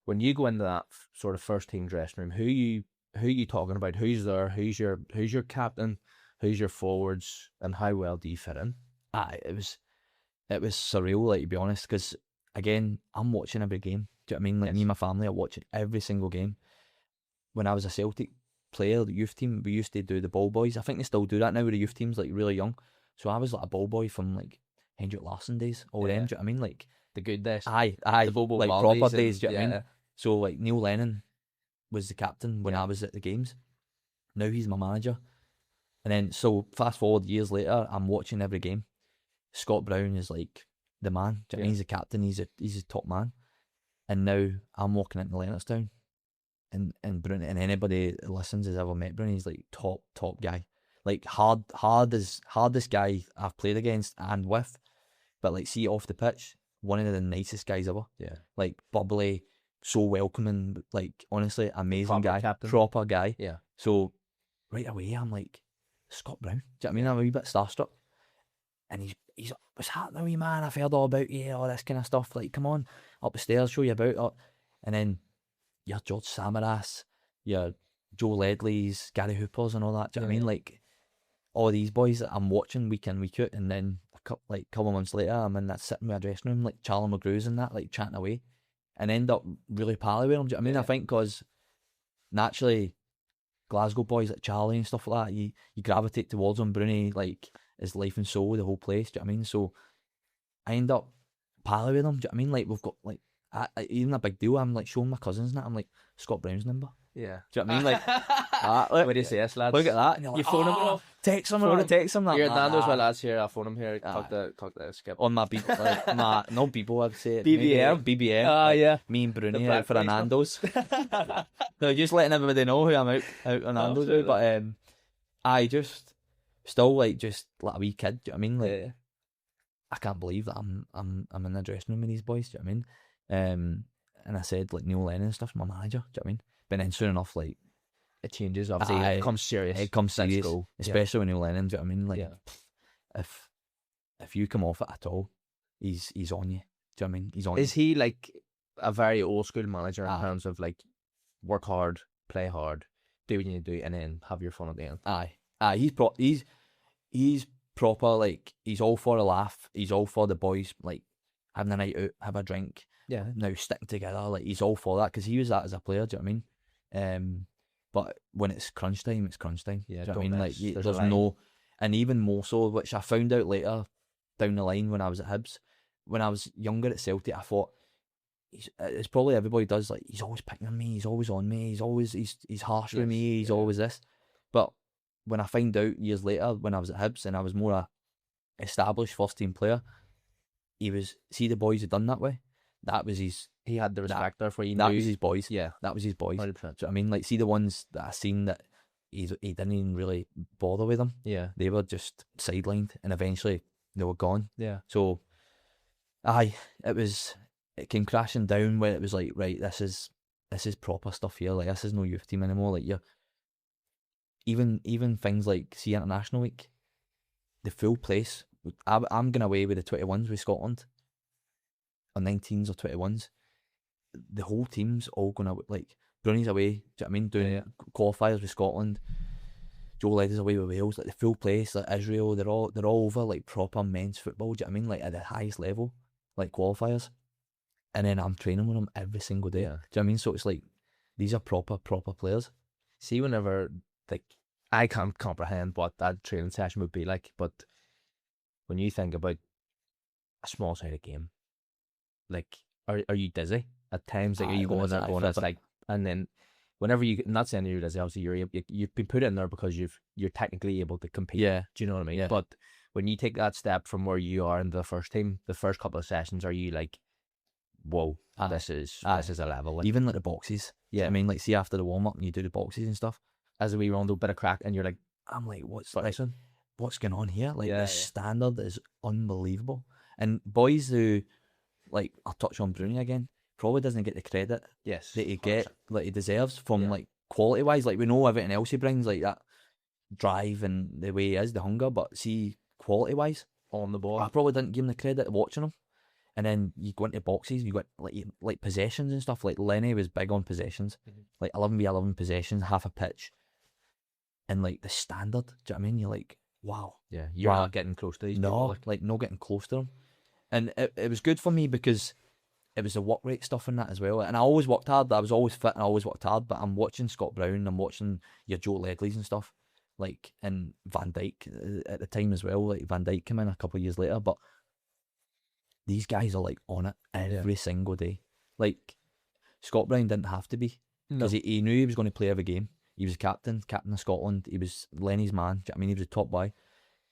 when you go into that sort of first team dressing room, who you talking about? Who's there? Who's your captain? Who's your forwards? And how well do you fit in? It was surreal, like, to be honest, because again, I'm watching every game. Do you know what I mean? Like, me and my family are watching every single game. When I was a Celtic player, the youth team, we used to do the ball boys. I think they still do that now with the youth teams, like, really young. So I was like a ball boy from like Hendrik Larsson days, all them. Do you know what I mean? Like, The good days. aye, The Bobo like Marleys proper and- days. Do you know what I yeah. mean? So like Neil Lennon was the captain when I was at the games. Now he's my manager. And then, so fast forward years later, I'm watching every game. Scott Brown is like the man. Do you know what I mean? He's the captain. He's a top man. And now I'm walking into Leonardstown, and Bruni, and anybody that listens has ever met Bruni, he's like top guy. Like hardest guy I've played against and with. But like, see, off the pitch, one of the nicest guys ever. Yeah. Like, bubbly, so welcoming. Like, honestly, amazing Proper guy, captain. proper guy. Yeah. So right away, I'm like, Scott Brown. Do you know what I mean? I'm a wee bit starstruck. And he's what's happening, wee man? I've heard all about you, all this kind of stuff. Like, come on, up the stairs, show you about it. And then you're George Samaras, you're Joe Ledley's, Gary Hooper's and all that. Do you know what I mean? Like, all these boys that I'm watching week in, week out. And then a couple of months later, I'm in that sitting with a dressing room, like Charlie McGrew's and that, like chatting away. And end up really pally with him. Do you know what I mean? I think because naturally, Glasgow boys like Charlie and stuff like that, you gravitate towards him. Bruni, like, is life and soul, the whole place. Do you know what I mean? So I end up pally with him. Do you know what I mean? Like, we've got like even a big deal. I'm like showing my cousins and that. I'm like, Scott Brown's number. Yeah. Do you know what I mean? Like, What do you say, lads? look at that. And you're like, You phone him "Oh, text him, Phone or him. text him. That. Here, Nah, Nando's, nah. well, lads, here. I'll phone him here. Aye. Talk the skip. On my people, like, no people, I'd say. BBM. Maybe, BBM. Ah, like, yeah. Me and Bruni The out for a blackface Nando's. No, just letting everybody know who I'm out on Nando's with. But I just still like a wee kid. Do you know what I mean? Like, Yeah. I can't believe that I'm in the dressing room with these boys. Do you know what I mean? And I said like Neil Lennon and stuff, my manager. Do you know what I mean? But then soon enough, like, it changes. Obviously, it becomes serious. It comes Let's serious, go. especially when you're learning. Do you know what I mean? Like, Yeah. if you come off it at all, he's on you. Do you know what I mean? He's on. Is he like a very old school manager in Aye. terms of like work hard, play hard, do what you need to do, and then have your fun at the end? Aye. He's proper. Like, he's all for a laugh. He's all for the boys. Like, having a night out, have a drink. Yeah. Now sticking together. Like, he's all for that because he was that as a player. Do you know what I mean? But when it's crunch time, it's crunch time. Yeah, do you know what I don't mean? mess. Like, There's there's a line. no, and even more so, which I found out later down the line when I was at Hibs. When I was younger at Celtic, I thought it's probably everybody does. Like, he's always picking on me, he's always on me, he's harsh with me, he's always this. But when I find out years later, when I was at Hibs and I was more a established first team player, see the boys had done that way. That was his. He had the respect there for you. That was his boys. Yeah, that was his boys. 100%. Do you know what I mean? Like, see the ones that I seen that he didn't even really bother with them. Yeah, they were just sidelined, and eventually they were gone. Yeah. So, it came crashing down when it was like, right, this is proper stuff here. Like, this is no youth team anymore. Like, you're even things like, see, International Week, the full place. I'm going away with the 21s with Scotland, or 19s or 21s. The whole team's all going to, like, Bruni's away, do you know what I mean, doing qualifiers with Scotland. Joe Ledd's away with Wales, like the full place, like Israel, they're all over like proper men's football, do you know what I mean, like at the highest level, like qualifiers. And then I'm training with them every single day. Yeah. Do you know what I mean? So it's like, these are proper players. See, whenever, like, I can't comprehend what that training session would be like, but when you think about a small sided game, like, are you dizzy at times? Like, are you going there going, it's like, and then whenever you, not saying you're dizzy, obviously you've been put in there because you're technically able to compete. Yeah. Do you know what I mean? Yeah. But when you take that step from where you are in the first team, the first couple of sessions, are you like, whoa, this is a level. Like, Even like the boxes. Yeah. I mean, like, see, after the warm up and you do the boxes and stuff, as a wee rondo, bit of crack, and you're like, I'm like, what's going on here? Like, Yeah, the standard is unbelievable. And boys who, like, I'll touch on Bruni again, probably doesn't get the credit yes, that he 100%. like he deserves from like quality wise. Like, we know everything else he brings, like that drive and the way he is, the hunger, but see, quality wise, on the ball, I probably didn't give him the credit of watching him. And then you go into boxes, you got like possessions and stuff. Like, Lenny was big on possessions, like 11v11 possessions, half a pitch, and like the standard. Do you know what I mean? You're like, wow, yeah, you're not getting close to these people. like not getting close to them. And it was good for me because it was the work rate stuff in that as well. And I always worked hard. I was always fit and I always worked hard. But I'm watching Scott Brown, I'm watching your Joe Ledleys and stuff, like, and Van Dijk at the time as well. Like, Van Dijk came in a couple of years later, but these guys are like on it every single day. Like, Scott Brown didn't have to be, because he knew he was going to play every game. He was captain of Scotland. He was Lenny's man. Do you know what I mean? He was a top boy.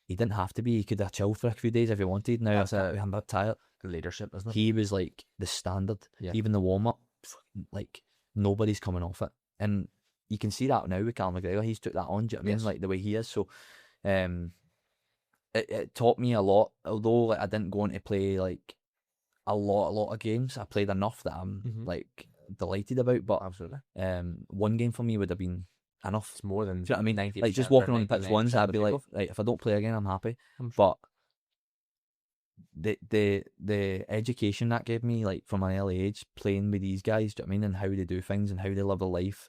He didn't have to be. He could have chilled for a few days if he wanted. Now I'm a bit tired. Leadership, isn't it? He was like the standard. Yeah. Even the warm up, like, nobody's coming off it. And you can see that now with Callum McGregor. He's took that on. Do you know what I mean? Like, the way he is. So, it taught me a lot. Although, like, I didn't go on to play like a lot of games. I played enough that I'm like delighted about. But absolutely, one game for me would have been enough. It's more than, do you know what I mean? 90%, Like, just walking or on the pitch 99% once, I'd of be the like, people. right, if I don't play again, I'm happy. I'm But the education that gave me, like, from an early age, playing with these guys, do you know what I mean, and how they do things and how they live their life,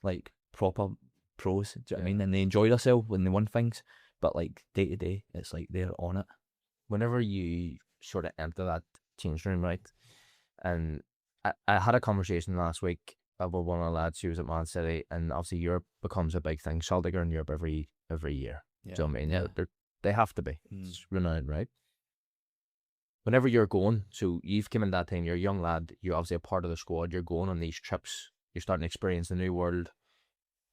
like proper pros, do you know what I mean? And they enjoy themselves when they win things, but like day to day, it's like they're on it. Whenever you sort of enter that change room, right? And I had a conversation last week with one of the lads who was at Man City, and obviously Europe becomes a big thing. Celtic are in Europe every year. Yeah. Do you know what I mean? Yeah. They have to be. It's renowned, right? Whenever you're going, so you've come in that time, you're a young lad, you're obviously a part of the squad, you're going on these trips, you're starting to experience the new world,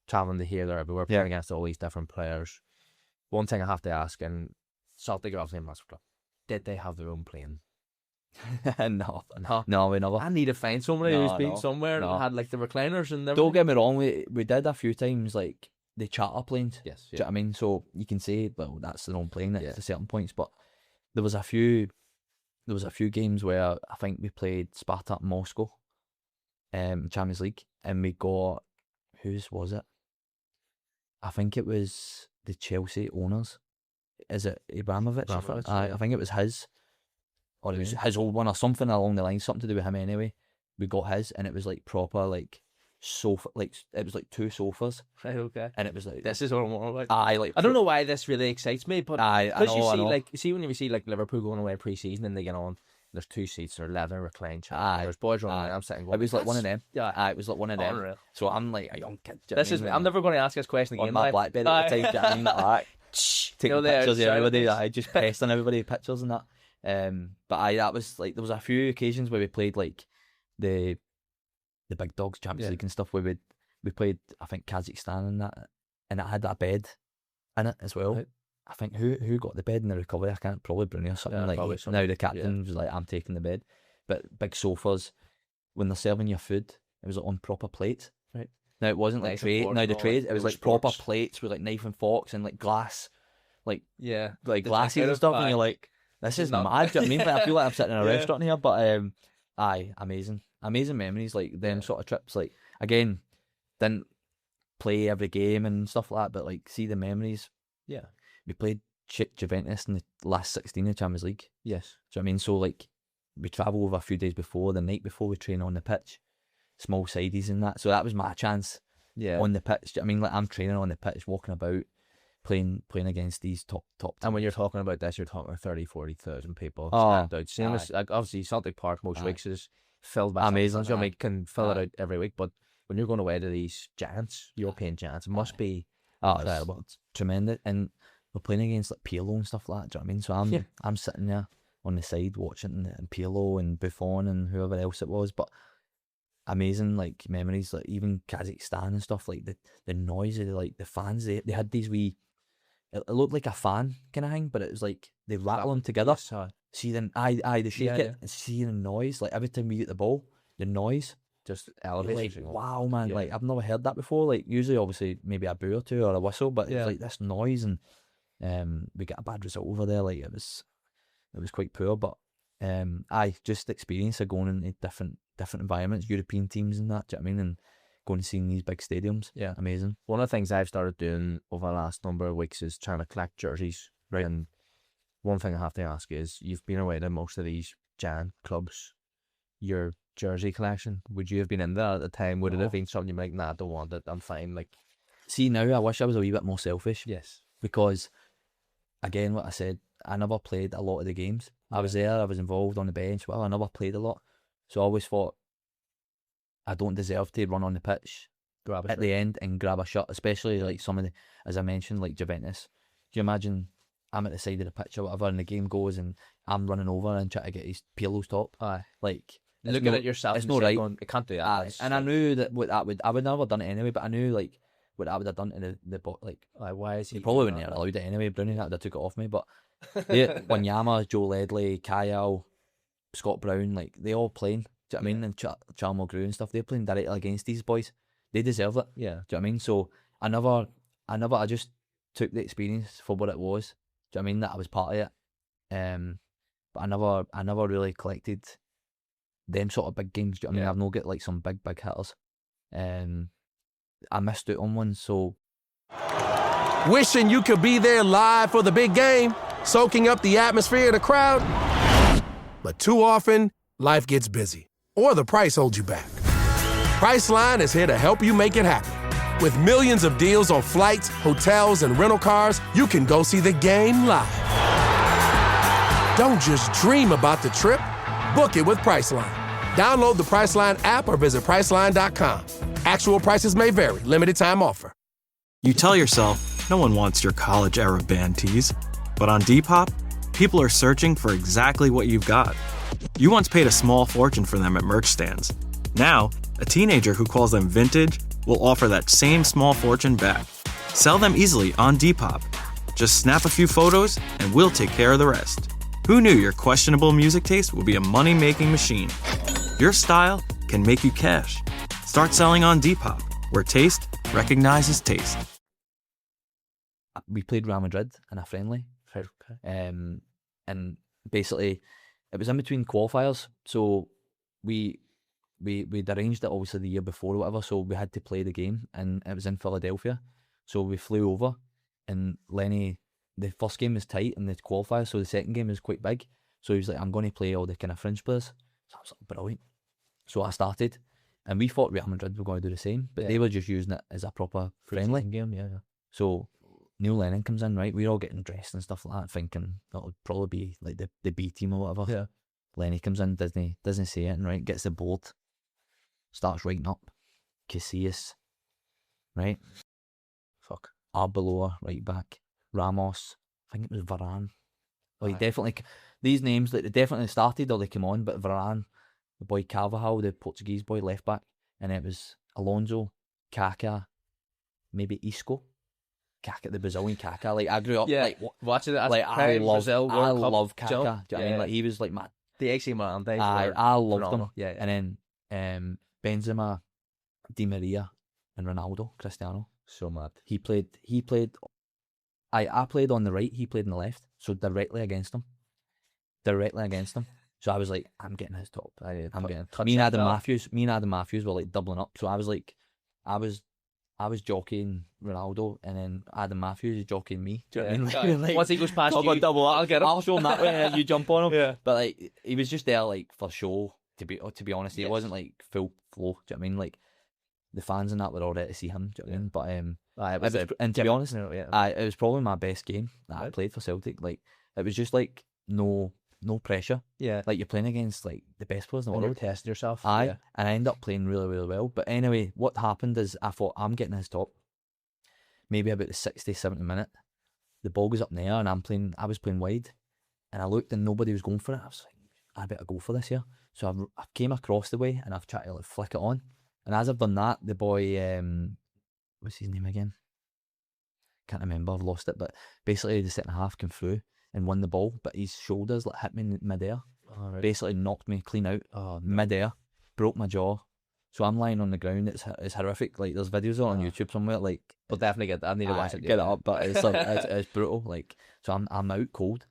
travelling to here, there, everywhere, playing against all these different players. One thing I have to ask, and Celtic are obviously a massive club, did they have their own plane? No, we never. I need to find somebody who's been No. somewhere and had like the recliners and everything. Don't get me wrong, we did a few times, like, the charter planes. Yes, Do you know what I mean? So you can say, well, that's their own plane Yeah. to certain points, but there was a few games where I think we played Spartak Moscow, Champions League, and we got, whose was it? I think it was the Chelsea owners. Is it Abramovich? I think it was his, or it was his old one or something along the line, something to do with him anyway. We got his, and it was like proper like sofa, like it was like 2 sofas. Right, okay. And it was like, This is what I'm on about. I don't know why this really excites me, but because you see, like, when you see like Liverpool going away pre-season and they get on, there's 2 seats, they're leather reclined chairs. There's boys running around. I'm sitting going, it was like one of them. Yeah, It was like one of them. Unreal. So I'm like a young kid. This is. I'm never going to ask this question again. on my Blackberry at the time. Do you know what I mean? Like, taking pictures of everybody. I just pasting everybody pictures and that. But that was like, there was a few occasions where we played like the big dogs Champions League and stuff, where we played, I think, Kazakhstan and that, and it had that bed in it as well. Right. I think who got the bed in the recovery? I can't, probably Bruni or something. Like now the captain was like, I'm taking the bed. But big sofas, when they're serving your food, it was like on proper plates. Right. Now it wasn't like tray. Now the trays, it was like proper plates with like knife and forks and like glass, like glasses and stuff. And you're like, this is mad. Do you know what I mean? But I feel like I'm sitting in a restaurant here. But amazing memories. Like them sort of trips. Like, again, didn't play every game and stuff like that, but like, see the memories. Yeah. We played Juventus in the last 16 of Champions League. Yes. Do you know what I mean? So like, we travel over a few days before, the night before we train on the pitch, small sidies and that. So that was my chance on the pitch. Do you know what I mean? Like, I'm training on the pitch, walking about, playing against these top. And when you're talking about this, you're talking about 30, 40,000 people. Same as, like, obviously, Celtic Park most weeks is filled by amazing. You know, we can fill it out every week, but when you're going away to these giants, European giants, it must be incredible. It's tremendous. And we're playing against like Pirlo and stuff like that. Do you know what I mean? So I'm sitting there on the side watching and Pirlo and Buffon and whoever else it was, but amazing like memories. Like even Kazakhstan and stuff, like the noise of like the fans. They had these wee. It looked like a fan kind of thing, but it was like they rattle them together. See them, they shake it and see the noise. Like every time we get the ball, the noise just elevates. Like, wow, man! Like I've never heard that before. Like usually, obviously, maybe a boo or two or a whistle, but it's like this noise, and we got a bad result over there. Like it was quite poor, but just experience of going into different environments, European teams and that. Do you know what I mean? And going and seeing these big stadiums. Yeah, amazing. One of the things I've started doing over the last number of weeks is trying to collect jerseys. Right. And one thing I have to ask is, you've been away to most of these giant clubs. Your jersey collection, would you have been in there at the time? Would it have been something you'd be like, nah, I don't want it, I'm fine? Like, see, now I wish I was a wee bit more selfish. Yes. Because, again, what I said, I never played a lot of the games. I was there, I was involved on the bench, well, I never played a lot. So I always thought, I don't deserve to run on the pitch at the end and grab a shot, especially like some of the, as I mentioned, like Juventus. Do you imagine I'm at the side of the pitch or whatever, and the game goes and I'm running over and trying to get his Pirlo's top? Like, looking at yourself, it's not right. Going, I can't do that. And I knew that I would never done it anyway, but I knew like what I would have done to the like. Why is he? Probably wouldn't have allowed it anyway. Brownie, that would have took it off me. But Wanyama, Joe Ledley, Kyle, Scott Brown, like they all playing. Do you know what I mean? And Charles Mulgrew and stuff, they're playing directly against these boys. They deserve it. Yeah. Do you know what I mean? So I just took the experience for what it was. Do you know what I mean? That I was part of it. But I never really collected them sort of big games. Do you know what I mean? I've not got like some big hitters. I missed out on one, so. Wishing you could be there live for the big game, soaking up the atmosphere of the crowd. But too often, life gets busy, or the price holds you back. Priceline is here to help you make it happen. With millions of deals on flights, hotels, and rental cars, you can go see the game live. Don't just dream about the trip, book it with Priceline. Download the Priceline app or visit Priceline.com. Actual prices may vary. Limited time offer. You tell yourself, no one wants your college-era band tees. But on Depop, people are searching for exactly what you've got. You once paid a small fortune for them at merch stands. Now, a teenager who calls them vintage will offer that same small fortune back. Sell them easily on Depop. Just snap a few photos and we'll take care of the rest. Who knew your questionable music taste would be a money-making machine? Your style can make you cash. Start selling on Depop, where taste recognizes taste. We played Real Madrid in a friendly. And basically, it was in between qualifiers, so we'd arranged it obviously the year before or whatever, so we had to play the game, and it was in Philadelphia. So we flew over, and Lenny, the first game was tight in the qualifiers, so the second game was quite big. So he was like, I'm going to play all the kind of fringe players. So I was like, brilliant. So I started, and we thought Real Madrid were going to do the same, but they were just using it as a proper friendly game. Yeah. So Neil Lennon comes in, right? We're all getting dressed and stuff like that, thinking that would probably be like the B team or whatever. Yeah. Lenny comes in, doesn't say it, right? Gets the board, starts writing up Casillas, right? Fuck. Arbeloa, right back. Ramos, I think it was Varane. Like definitely, these names that they definitely started or they came on, but Varane, the boy Carvajal, the Portuguese boy left back, and it was Alonso, Kaká, maybe Isco. Kaká, the Brazilian Kaká. Like I grew up watching it. Like I love Kaká. Do you know what I mean? Like he was like my the AC man days. I loved him. Yeah. And then Benzema, Di Maria, and Ronaldo, Cristiano. So mad. He played. I played on the right. He played on the left. So directly against him. So I was like, I'm getting his top. I'm getting. Me and Adam Matthews were like doubling up. So I was like, I was jockeying Ronaldo, and then Adam Matthews is jockeying me. Do you know what I mean? Like, once he goes past you, double, I'll get him. I'll show him that way, and you jump on him. Yeah. But like, he was just there like for show. To be honest, it wasn't like full flow. Do you know what I mean? Like, the fans and that were all there to see him. Do you know what I mean? But and to be honest, it was probably my best game that I played for Celtic. Like, it was just like no pressure. Yeah. Like, you're playing against like the best players in the world. You're testing yourself. And I ended up playing really, really well. But anyway, what happened is I thought, I'm getting his top. Maybe about the 60, 70 minute. The ball goes up in the air and I was playing wide. And I looked and nobody was going for it. I was like, I better go for this here. So I came across the way and I've tried to like flick it on. And as I've done that, the boy, what's his name again? Can't remember, I've lost it. But basically the centre half came through and won the ball, but his shoulders like hit me in midair. Oh, right. Basically knocked me clean out midair, broke my jaw. So I'm lying on the ground. It's horrific. Like, there's videos on YouTube somewhere. Like, I'll definitely get that. I need to watch it. Get it up, but it's like it's brutal. Like, so I'm out cold,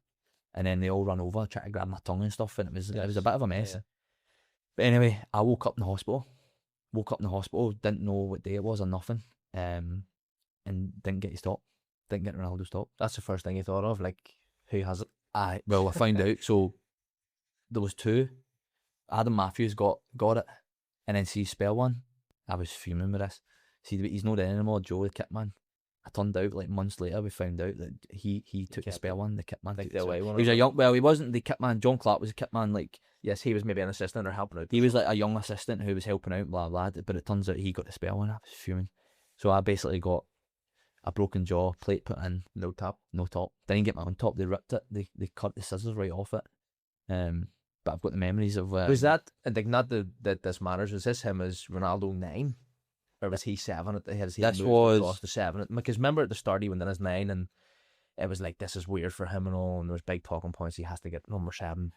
and then they all run over, try to grab my tongue and stuff, and it was a bit of a mess. Yeah. But anyway, I woke up in the hospital. Didn't know what day it was or nothing, and didn't get his top. Didn't get Ronaldo's top. That's the first thing you thought of. Like, who has it? I found out. So there was two. Adam Matthews got it, and then see spell one. I was fuming with this. See, he's not there anymore. Joe, the kit man. I turned out like months later. We found out that he took the spell one. The kit man. Like the away one. He was a young. Well, he wasn't the kit man. John Clark was a kit man. Like, yes, he was maybe an assistant or helping out. He was like a young assistant who was helping out. Blah blah. But it turns out he got the spell one. I was fuming. So I basically got a broken jaw, plate put in, no top. Didn't get my own top. They ripped it. They cut the scissors right off it. But I've got the memories of. Was that, I think, not that this matters, was this him as Ronaldo 9? Or was he 7 at the head? This was across the 7? Because remember at the start he went in as 9 and it was like, this is weird for him and all, and there was big talking points, he has to get number 7.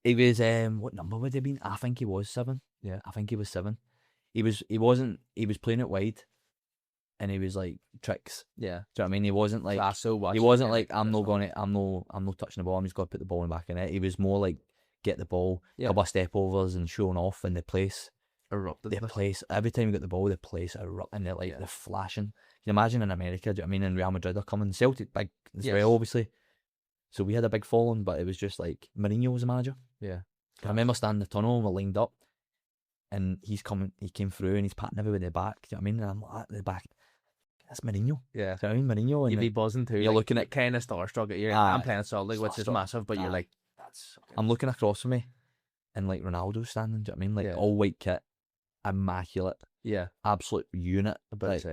He was, what number would he have been? I think he was 7. Yeah. I think he was 7. He was playing it wide. And he was like tricks. Yeah. Do you know what I mean? He wasn't like, he wasn't like, I'm not touching the ball, I'm just going to put the ball in the back of the net. He was more like, get the ball, couple of step overs and showing off, and the place erupted. The place, every time you get the ball, the place erupted, and they're like, they're flashing. Can you imagine in America? Do you know what I mean? In Real Madrid, they're coming. Celtic big as well, obviously. So we had a big following, but it was just like, Mourinho was the manager. Yeah. I remember standing in the tunnel and we're lined up, and he came through and he's patting everybody in the back. Do you know what I mean? And I'm like, at the back, that's Mourinho. Yeah. Do you know what I mean? Mourinho. And you'd be buzzing too. You're like, looking at kind of starstruck at you. I'm playing Celtic, which is massive, but you're like, I'm looking across from me, and like Ronaldo's standing. Do you know what I mean? Like all white kit, immaculate. Yeah. Absolute unit. Like,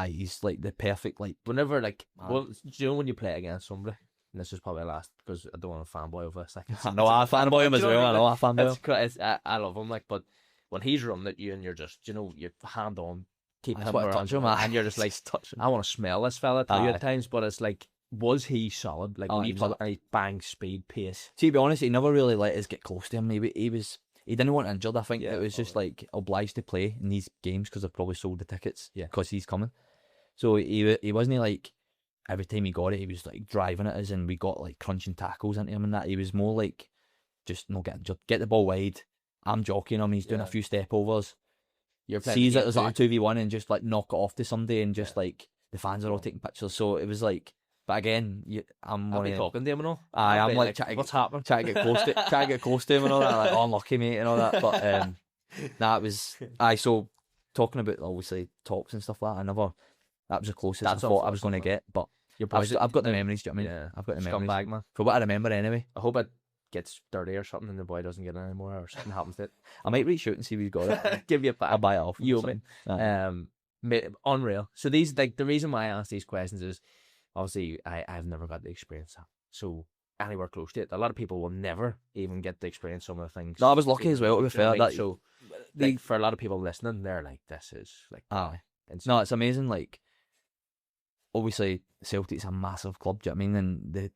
he's like the perfect, like, whenever, like, well, do you know when you play against somebody? And this is probably last, because I don't want to fanboy over a second. No, I fanboy him as well. I fanboy him. I love him, like, but when he's running at you and you're just, you know, you're hand on, keep him touch him, and you're just like, I want to smell this fella too at times, but it's like, was he solid? Like, when he put any bang, speed, pace. To be honest, he never really let us get close to him. He didn't want injured. I think it was just like obliged to play in these games because they've probably sold the tickets. Yeah, because he's coming. So he wasn't like, every time he got it, he was like driving at us, and we got like crunching tackles into him and that. He was more like, just not getting injured. Get the ball wide. I'm jockeying him. He's doing a few step overs. Sees it as like a 2v1 and just like knock it off to somebody and just like the fans are all taking pictures. So it was like, but again, I'm I'll be talking to him and all. I'm be like, what's happening? Trying to get close to him and all that. Like, oh, unlucky mate and all that. But that was so talking about obviously talks and stuff like that. That was the closest I thought I was going to get. But I've got the memories. Do you know what I mean? Yeah, I've got the memories. Scumbag, man. For what I remember anyway. I hope it gets dirty or something and the boy doesn't get it anymore or something happens to it. I might reach out and see if he's got it. Give you a pack. I'll buy it off. You open. Unreal. So these, like, the reason why I ask these questions is obviously I've never got the experience that. So anywhere close to it. A lot of people will never even get to experience some of the things. No, I was lucky as well, to be fair. Like, so like, for a lot of people listening, they're like, this is like no, it's amazing. Like, obviously Celtic's a massive club, do you know what I mean? And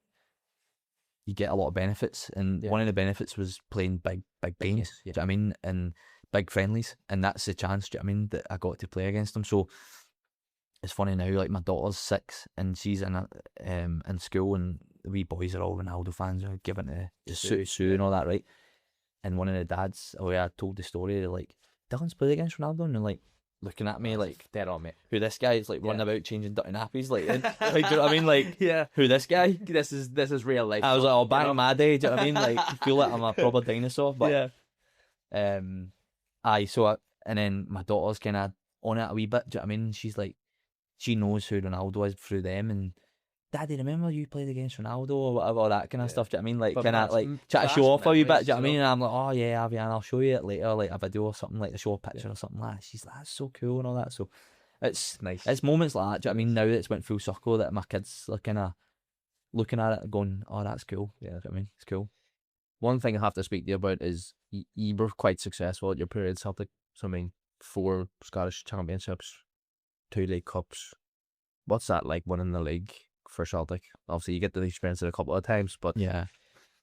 you get a lot of benefits, and one of the benefits was playing big games, do you know what I mean? And big friendlies, and that's the chance, do you know what I mean, that I got to play against them. So it's funny now, like, my daughter's 6 and she's in school, and the wee boys are all Ronaldo fans, are giving to Sue and all that, right? And one of the dads, I told the story, they're like, Dylan's played against Ronaldo, and they're like looking at me like, dead on, mate, who this guy is, like running about changing dirty nappies, like, and, like, do you know what I mean? Like, who this guy? This is real life. I was like, oh, back in my day, do you know what I mean? Like, I feel like I'm a proper dinosaur, but and then my daughter's kind of on it a wee bit, do you know what I mean? She's like, she knows who Ronaldo is through them, and Daddy, remember you played against Ronaldo or whatever, all that kind of stuff, do you know what I mean? Like, kind of like try to show off a wee bit, do you know what I mean? And I'm like, oh yeah, Avian, I'll show you it later, like a video or something, like to show a picture or something like that. She's like, that's so cool and all that. So it's nice. It's moments like that, do you know what I mean? Now that it's went full circle, that my kids are kind of looking at it and going, oh, that's cool. Yeah, do you know what I mean? It's cool. One thing I have to speak to you about is you were quite successful at your period Celtic. So, I mean, 4 Scottish championships, 2 League Cups. What's that like, winning the league for Celtic? Obviously, you get to experience it a couple of times, but yeah,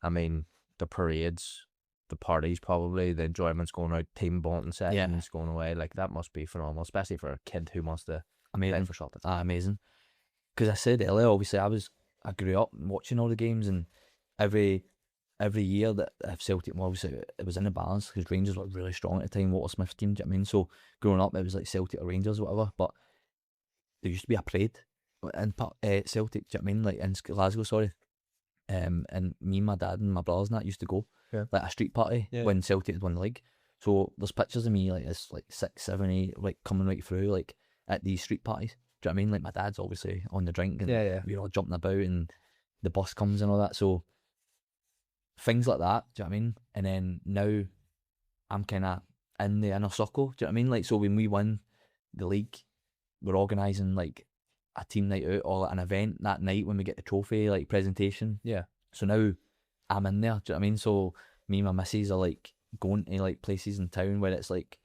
I mean, the parades, the parties, probably the enjoyment's going out, team bonding sessions going away. Like, that must be phenomenal, especially for a kid who wants to play for Celtic. Amazing. Because I said earlier, obviously, I grew up watching all the games, and every year that Celtic, well, obviously it was in the balance because Rangers were really strong at the time, Walter Smith's team, do you know what I mean? So growing up, it was like Celtic or Rangers or whatever, but there used to be a parade in Celtic, do you know what I mean? Like in Glasgow, sorry. And me and my dad and my brothers and that used to go, like a street party when Celtic had won the league. So there's pictures of me, like, it's like 6, 7, 8, like coming right through, like at these street parties. Do you know what I mean? Like, my dad's obviously on the drink, and we're all jumping about, and the bus comes and all that. So things like that, do you know what I mean? And then now I'm kind of in the inner circle, do you know what I mean? Like, so when we win the league, we're organising like a team night out or an event that night when we get the trophy, like, presentation. Yeah. So now I'm in there, do you know what I mean? So me and my missus are like going to like places in town where it's like,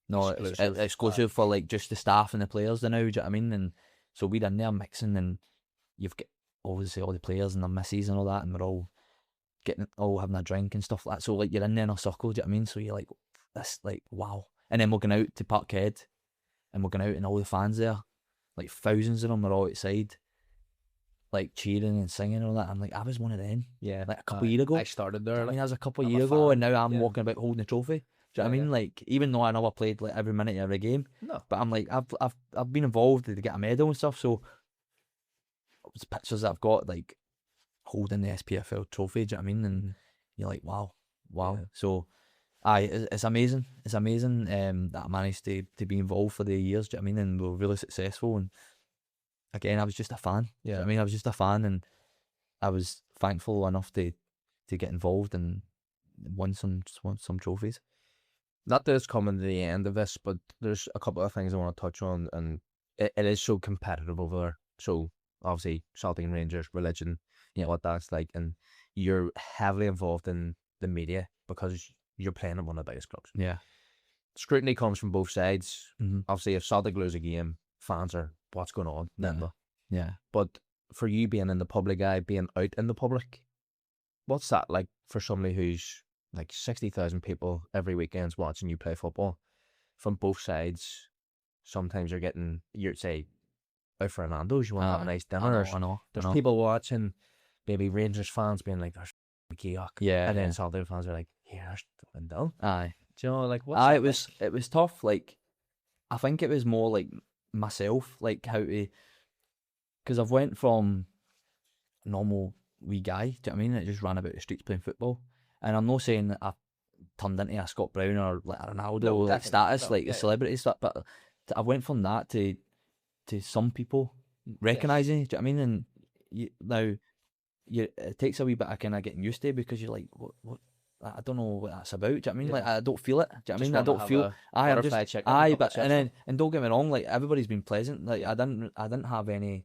no, it's exclusive for like just the staff and the players now, do you know what I mean? And so we're in there mixing, and you've got obviously all the players and their missus and all that, and we're all having a drink and stuff like that. So like, you're in there in a circle, do you know what I mean? So you're like, this, like, wow. And then we're going out to Parkhead, and we're going out, and all the fans there, like thousands of them, are all outside, like cheering and singing and all that. I'm like, I was one of them. Yeah. Like a couple of years ago. I started there. I mean, that was a couple of years ago, and now I'm walking about holding the trophy. Do you know what I mean? Like, even though I never played like every minute of every game, but I'm like, I've been involved to get a medal and stuff. So it's pictures that I've got, like, holding the SPFL trophy, do you know what I mean? And you're like, wow. Yeah. So it's amazing. It's amazing that I managed to be involved for the years, do you know what I mean? And we were really successful. And again, I was just a fan. Yeah. You know what I mean? I was just a fan, and I was thankful enough to get involved and won some trophies. Not that it's coming to the end of this, but there's a couple of things I want to touch on, and it is so competitive over there. So obviously Celtic and Rangers, religion, you know what that's like, and you're heavily involved in the media because you're playing at one of the biggest clubs. Yeah. Scrutiny comes from both sides. Mm-hmm. Obviously, if Celtic lose a game, fans are, what's going on? Yeah. But for you being in the public eye, being out in the public, what's that like for somebody who's like 60,000 people every weekend's watching you play football from both sides? Sometimes you'd say, out for Nando's, you want to have a nice dinner. I know. There's people watching, maybe Rangers fans being like, there's McGeouch. Yeah. And then Celtic fans are like, here, there's Dylan. Aye. Do you know, like, what's it was tough. Like, I think it was more like myself, like how to because I've went from a normal wee guy, do you know what I mean? That just ran about the streets playing football. And I'm not saying that I've turned into a Scott Brown or like a Ronaldo like status, like a celebrity stuff, but I went from that to some people recognising, do you know what I mean? And it takes a wee bit of kind of getting used to it, because you're like, what? I don't know what that's about. Do you know what I mean? Like, I don't feel it. Do you know what I mean? I don't feel. I'm just. But and don't get me wrong. Like, everybody's been pleasant. Like, I didn't have any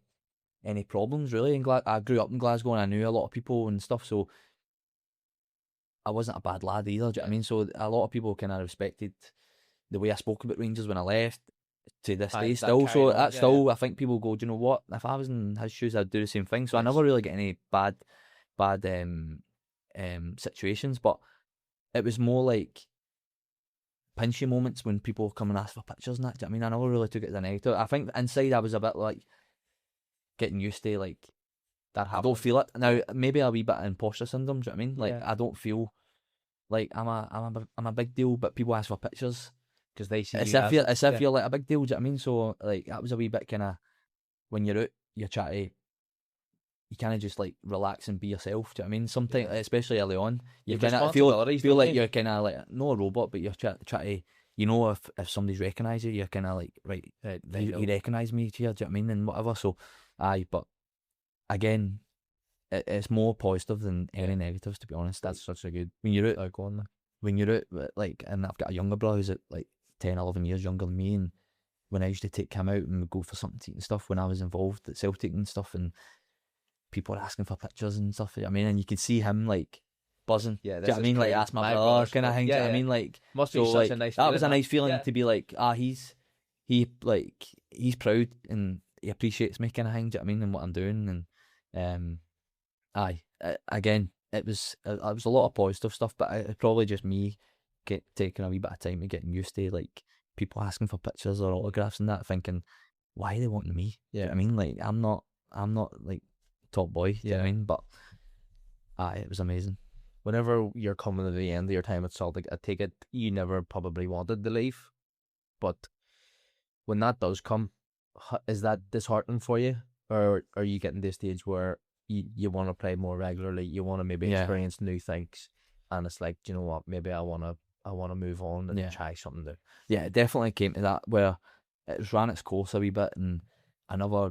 problems really. I grew up in Glasgow and I knew a lot of people and stuff. So I wasn't a bad lad either. Do you know what I mean? So a lot of people kind of respected the way I spoke about Rangers when I left to this day still. So that's still. I think people go, do you know what? If I was in his shoes, I'd do the same thing. So I never really get any bad situations, but it was more like pinchy moments when people come and ask for pictures and that. Do you know what I mean? I never really took it as a negative. I think inside I was a bit like getting used to like that. I don't feel it now. Maybe a wee bit of imposter syndrome. Do you know what I mean? Like I don't feel like I'm a big deal, but people ask for pictures because they see it's if you're like a big deal. Do you know what I mean? So like that was a wee bit kind of when you're out, you're trying to. You kind of just like relax and be yourself. Do you know what I mean? Sometimes, especially early on, you kind of feel like you're kind of like not a robot, but you're trying to, you know, if somebody's recognise you, you're kind of like right, you recognise me here. Do you know what I mean? And whatever. So, but again, it's more positive than any negatives. To be honest, that's such a good. When you're out, when you're out, like, and I've got a younger brother who's like 10, 11 years younger than me, and when I used to take him out and we'd go for something to eat and stuff, when I was involved at Celtic and stuff, and people are asking for pictures and stuff. You know what I mean? And you can see him like buzzing. Yeah, do you know what I mean? Like that's my brother kind of thing. Do you know what I mean? Like must be such a nice. That was a nice feeling to be like, he's proud and he appreciates me kind of thing. Do you know what I mean? And what I'm doing and again, it was a lot of positive stuff, but it's probably just me taking a wee bit of time and getting used to like people asking for pictures or autographs and that, thinking why are they wanting me? Yeah, you know what I mean, like I'm not like top boy, you know what I mean? But it was amazing. Whenever you're coming to the end of your time at Celtic, I take it you never probably wanted to leave, but when that does come, is that disheartening for you, or are you getting to a stage where you want to play more regularly, you want to maybe experience new things, and it's like, do you know what, maybe I want to move on and try something new? Yeah, it definitely came to that where it ran its course a wee bit, and I never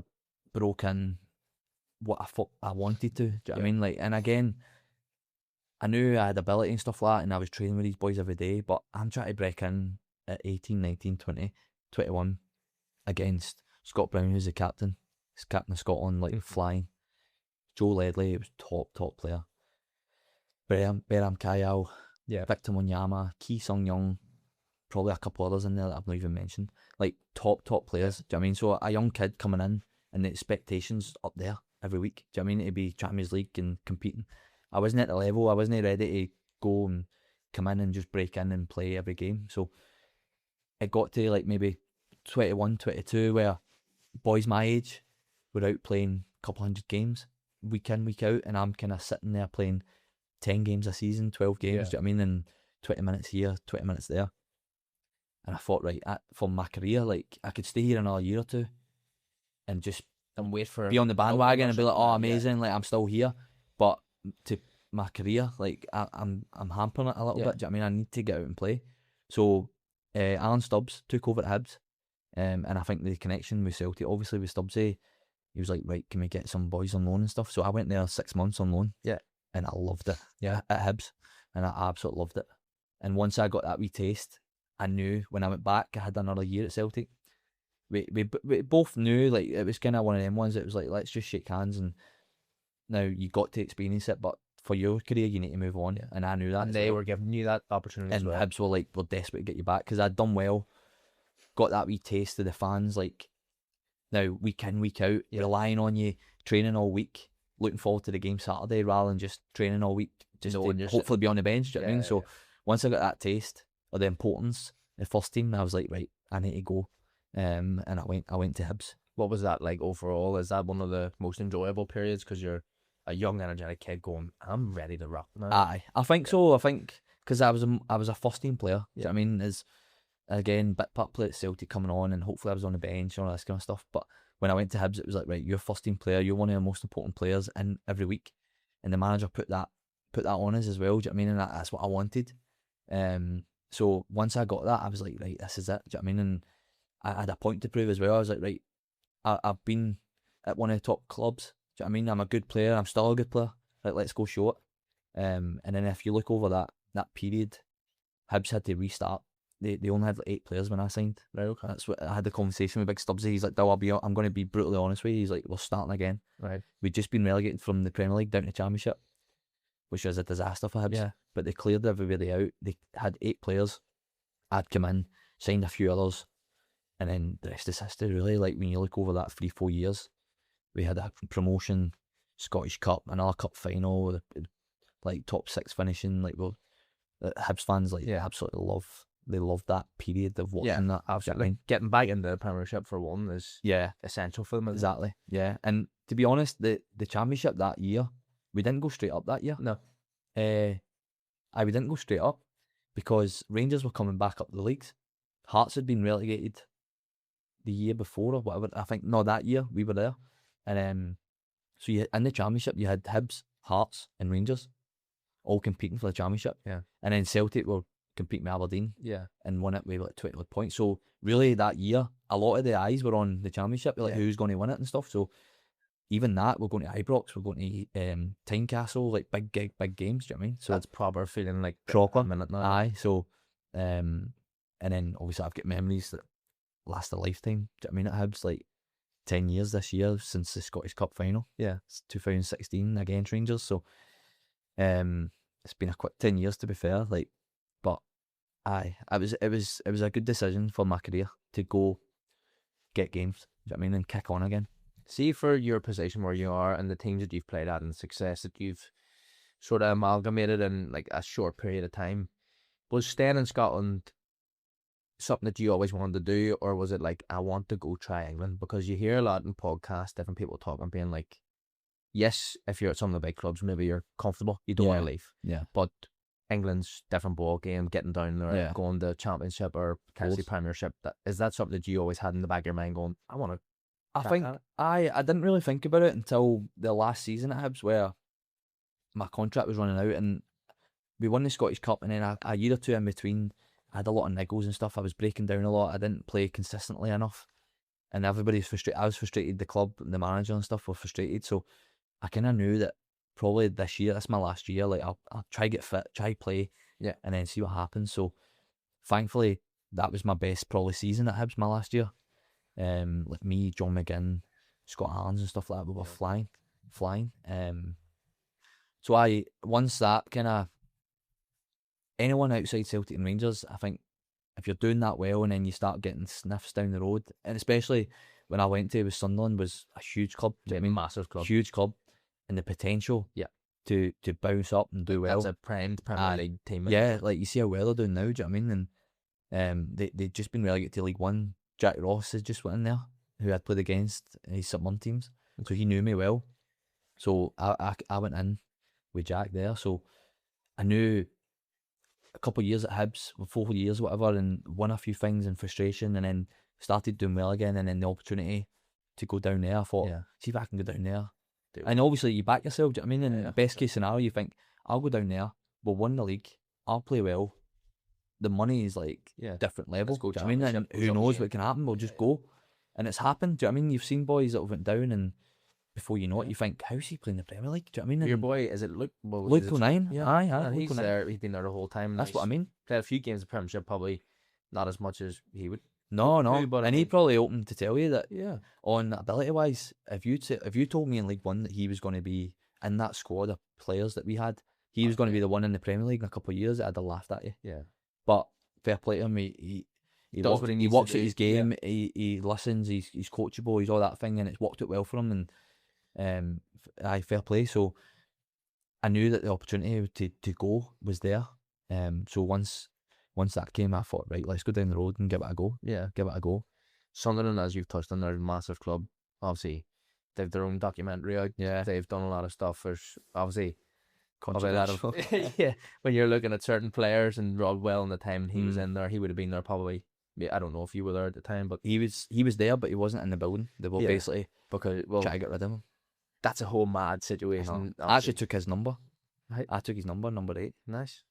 broke in what I thought I wanted to. Do you know what I mean? Like, and again, I knew I had ability and stuff like that, and I was training with these boys every day, but I'm trying to break in at 18, 19, 20, 21 against Scott Brown, who's the captain. He's captain of Scotland, like flying. Joe Ledley, was top player. Beram Kayal, Victor Wanyama, Ki Sung Young, probably a couple others in there that I've not even mentioned. Like top players. Do you know what I mean? So a young kid coming in and the expectations up there every week. Do you know what I mean? To be Champions League and competing. I wasn't at the level. I wasn't ready to go and come in and just break in and play every game. So it got to like maybe 21, 22 where boys my age were out playing a couple hundred games week in, week out, and I'm kind of sitting there playing 10 games a season, 12 games, do you know what I mean? And 20 minutes here, 20 minutes there. And I thought, right, for my career, like I could stay here another year or two and just wait for be on the bandwagon and be like, oh, amazing, like I'm still here. But to my career, like I'm hampering it a little bit. Do you know what I mean? I need to get out and play. So Alan Stubbs took over at Hibs, and I think the connection with Celtic, obviously with Stubbsy, he was like, right, can we get some boys on loan and stuff? So I went there 6 months on loan. Yeah. And I loved it. Yeah. At Hibs. And I absolutely loved it. And once I got that wee taste, I knew when I went back, I had another year at Celtic. We both knew, like, it was kind of one of them ones. It was like, let's just shake hands. And now you got to experience it, but for your career, you need to move on. Yeah. And I knew that. And they were giving you that opportunity and as well. Hibs were like, we're desperate to get you back because I'd done well, got that wee taste of the fans, like, now week in, week out, relying on you, training all week, looking forward to the game Saturday rather than just training all week, just to hopefully be on the bench. Do you know what I mean? So once I got that taste of the importance of the first team, I was like, right, I need to go. And I went to Hibs. What was that like overall? Is that one of the most enjoyable periods because you're a young, energetic kid going, I'm ready to rock now? Aye, I think so. I think because I was a first team player. Do you know what I mean? Again, bit part play at Celtic coming on, and hopefully I was on the bench and all this kind of stuff. But when I went to Hibs, it was like, right, you're first team player, you're one of the most important players in every week, and the manager put that on us as well. Do you know what I mean? And that's what I wanted. So once I got that, I was like, right, this is it. Do you know what I mean? And I had a point to prove as well. I was like, right, I've been at one of the top clubs. Do you know what I mean? I'm a good player. I'm still a good player. Like, let's go show it. And then if you look over that period, Hibs had to restart. They only had like 8 players when I signed. Right, okay. That's what I had the conversation with Big Stubbsy. He's like, I'm going to be brutally honest with you. He's like, we're starting again. Right. We'd just been relegated from the Premier League down to Championship, which was a disaster for Hibs. Yeah. But they cleared everybody out. They had 8 players. I'd come in, signed a few others, and then the rest is history, really. Like, when you look over that 3-4 years, we had a promotion, Scottish Cup, another cup final, like top 6 finishing. Like, well, Hibs fans absolutely love that period of watching that. Absolutely, like, getting back into the Premiership for one is essential for them. Exactly. Yeah, and to be honest, the Championship that year, we didn't go straight up that year. No, we didn't go straight up because Rangers were coming back up the leagues. Hearts had been relegated the year before or whatever. I think that year we were there, and so in the Championship you had Hibs, Hearts, and Rangers all competing for the Championship. Yeah, and then Celtic were competing with Aberdeen. Yeah, and won it with like 20 points. So really that year, a lot of the eyes were on the Championship, like who's going to win it and stuff. So even that, we're going to Ibrox, we're going to Tynecastle, like big games. Do you know what I mean? So that's proper feeling like proper minute now. Aye. So, and then obviously I've got memories that last a lifetime. Do you know what I mean? At Hibs, like 10 years this year since the Scottish Cup final. Yeah, it's 2016 against Rangers. So, it's been a quick 10 years to be fair. Like, but it was a good decision for my career to go get games. Do you know what I mean? And kick on again. See, for your position where you are and the teams that you've played at and the success that you've sort of amalgamated in like a short period of time, was staying in Scotland something that you always wanted to do, or was it like, I want to go try England? Because you hear a lot in podcasts, different people talking, being like, yes, if you're at some of the big clubs, maybe you're comfortable, you don't want to leave. Yeah. But England's different ball game, getting down there, going to Championship or potentially Premiership. Is that something that you always had in the back of your mind going, I want to? I think I didn't really think about it until the last season at Hibs, where my contract was running out and we won the Scottish Cup, and then a year or two in between, I had a lot of niggles and stuff. I was breaking down a lot. I didn't play consistently enough, and everybody's frustrated. I was frustrated. The club, the manager and stuff were frustrated. So I kind of knew that probably this year, that's my last year. Like, I'll try get fit, try play, and then see what happens. So thankfully, that was my best probably season at Hibs, my last year. Like me, John McGinn, Scott Harns and stuff like that, we were flying. So once that kind of, anyone outside Celtic and Rangers, I think if you're doing that well and then you start getting sniffs down the road, and especially when I went to, Sunderland was a huge club. I mean, massive club. Huge club. And the potential to bounce up and do well. That's a primed Premier League team. Yeah, like you see how well they're doing now, do you know what I mean? And they've just been relegated to League One. Jack Ross has just went in there, who I'd played against his sub-1 teams. So he knew me well. So I went in with Jack there. So I knew a couple of years at Hibs, 4 years, whatever, and won a few things in frustration, and then started doing well again, and then the opportunity to go down there, I thought, see if I can go down there. And obviously you back yourself, do you know what I mean? In the best case scenario, you think, I'll go down there, we'll win the league, I'll play well, the money is like different level, do you know what I mean? And who knows what can happen, we'll just go. And it's happened, do you know what I mean? You've seen boys that have went down, and before you know it, you think, how's he playing the Premier League? Do you know what I mean? And your boy, is it Luke? Luke O'Nien? Yeah, aye. He's there. He's been there the whole time. That's what I mean. Played a few games of Premiership, probably not as much as he would. No. But and he'd probably open to tell you that. Yeah. On ability wise, if you told me in League One that he was going to be in that squad of players that we had, he was going to be the one in the Premier League in a couple of years, I'd have laughed at you. Yeah. But fair play to him. He does what he needs. He works at his game. Yeah. He listens. He's coachable. He's all that thing, and it's worked out well for him. And fair play. So I knew that the opportunity to go was there. So once that came, I thought, right, let's go down the road and give it a go. Yeah, give it a go. Sunderland, as you've touched on, they're a massive club. Obviously, they've their own documentary out. Yeah, they've done a lot of stuff. There's obviously yeah, when you're looking at certain players, and Rodwell in the time he was in there, he would have been there probably I don't know if you were there at the time, but he was there, but he wasn't in the building. They were basically because trying to get rid of him. That's a whole mad situation. I actually took his number. I took his number 8. Nice.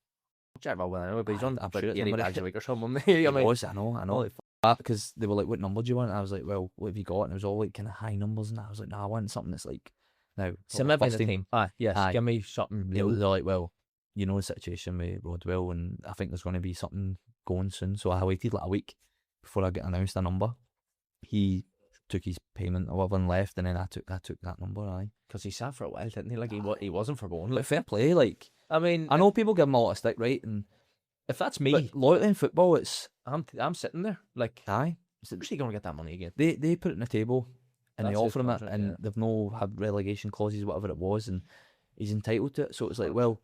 Check about well anyway, but he's on I'm about sure it's 80 number bags a 8. week or something. I mean, I know. Because they were like, what number do you want? And I was like, well, what have you got? And it was all like kind of high numbers, and I was like, no, I want something that's like, now, similar in the team. Yes, give me something. They're like, well, you know the situation with Rodwell, and I think there's going to be something going soon. So I waited like a week before I get announced a number. He took his payment or whatever and left, and then I took that number. Because he sat for a while, didn't he? Like he wasn't for going. Like fair play. Like I mean, I know people give him a lot of stick, right? And if that's me, but loyalty in football, it's I'm sitting there like, aye. Where's he going to get that money again? They put it on the table, and That's they his offer him it, contract, and they've no had relegation clauses, whatever it was, and he's entitled to it. So it's like, well,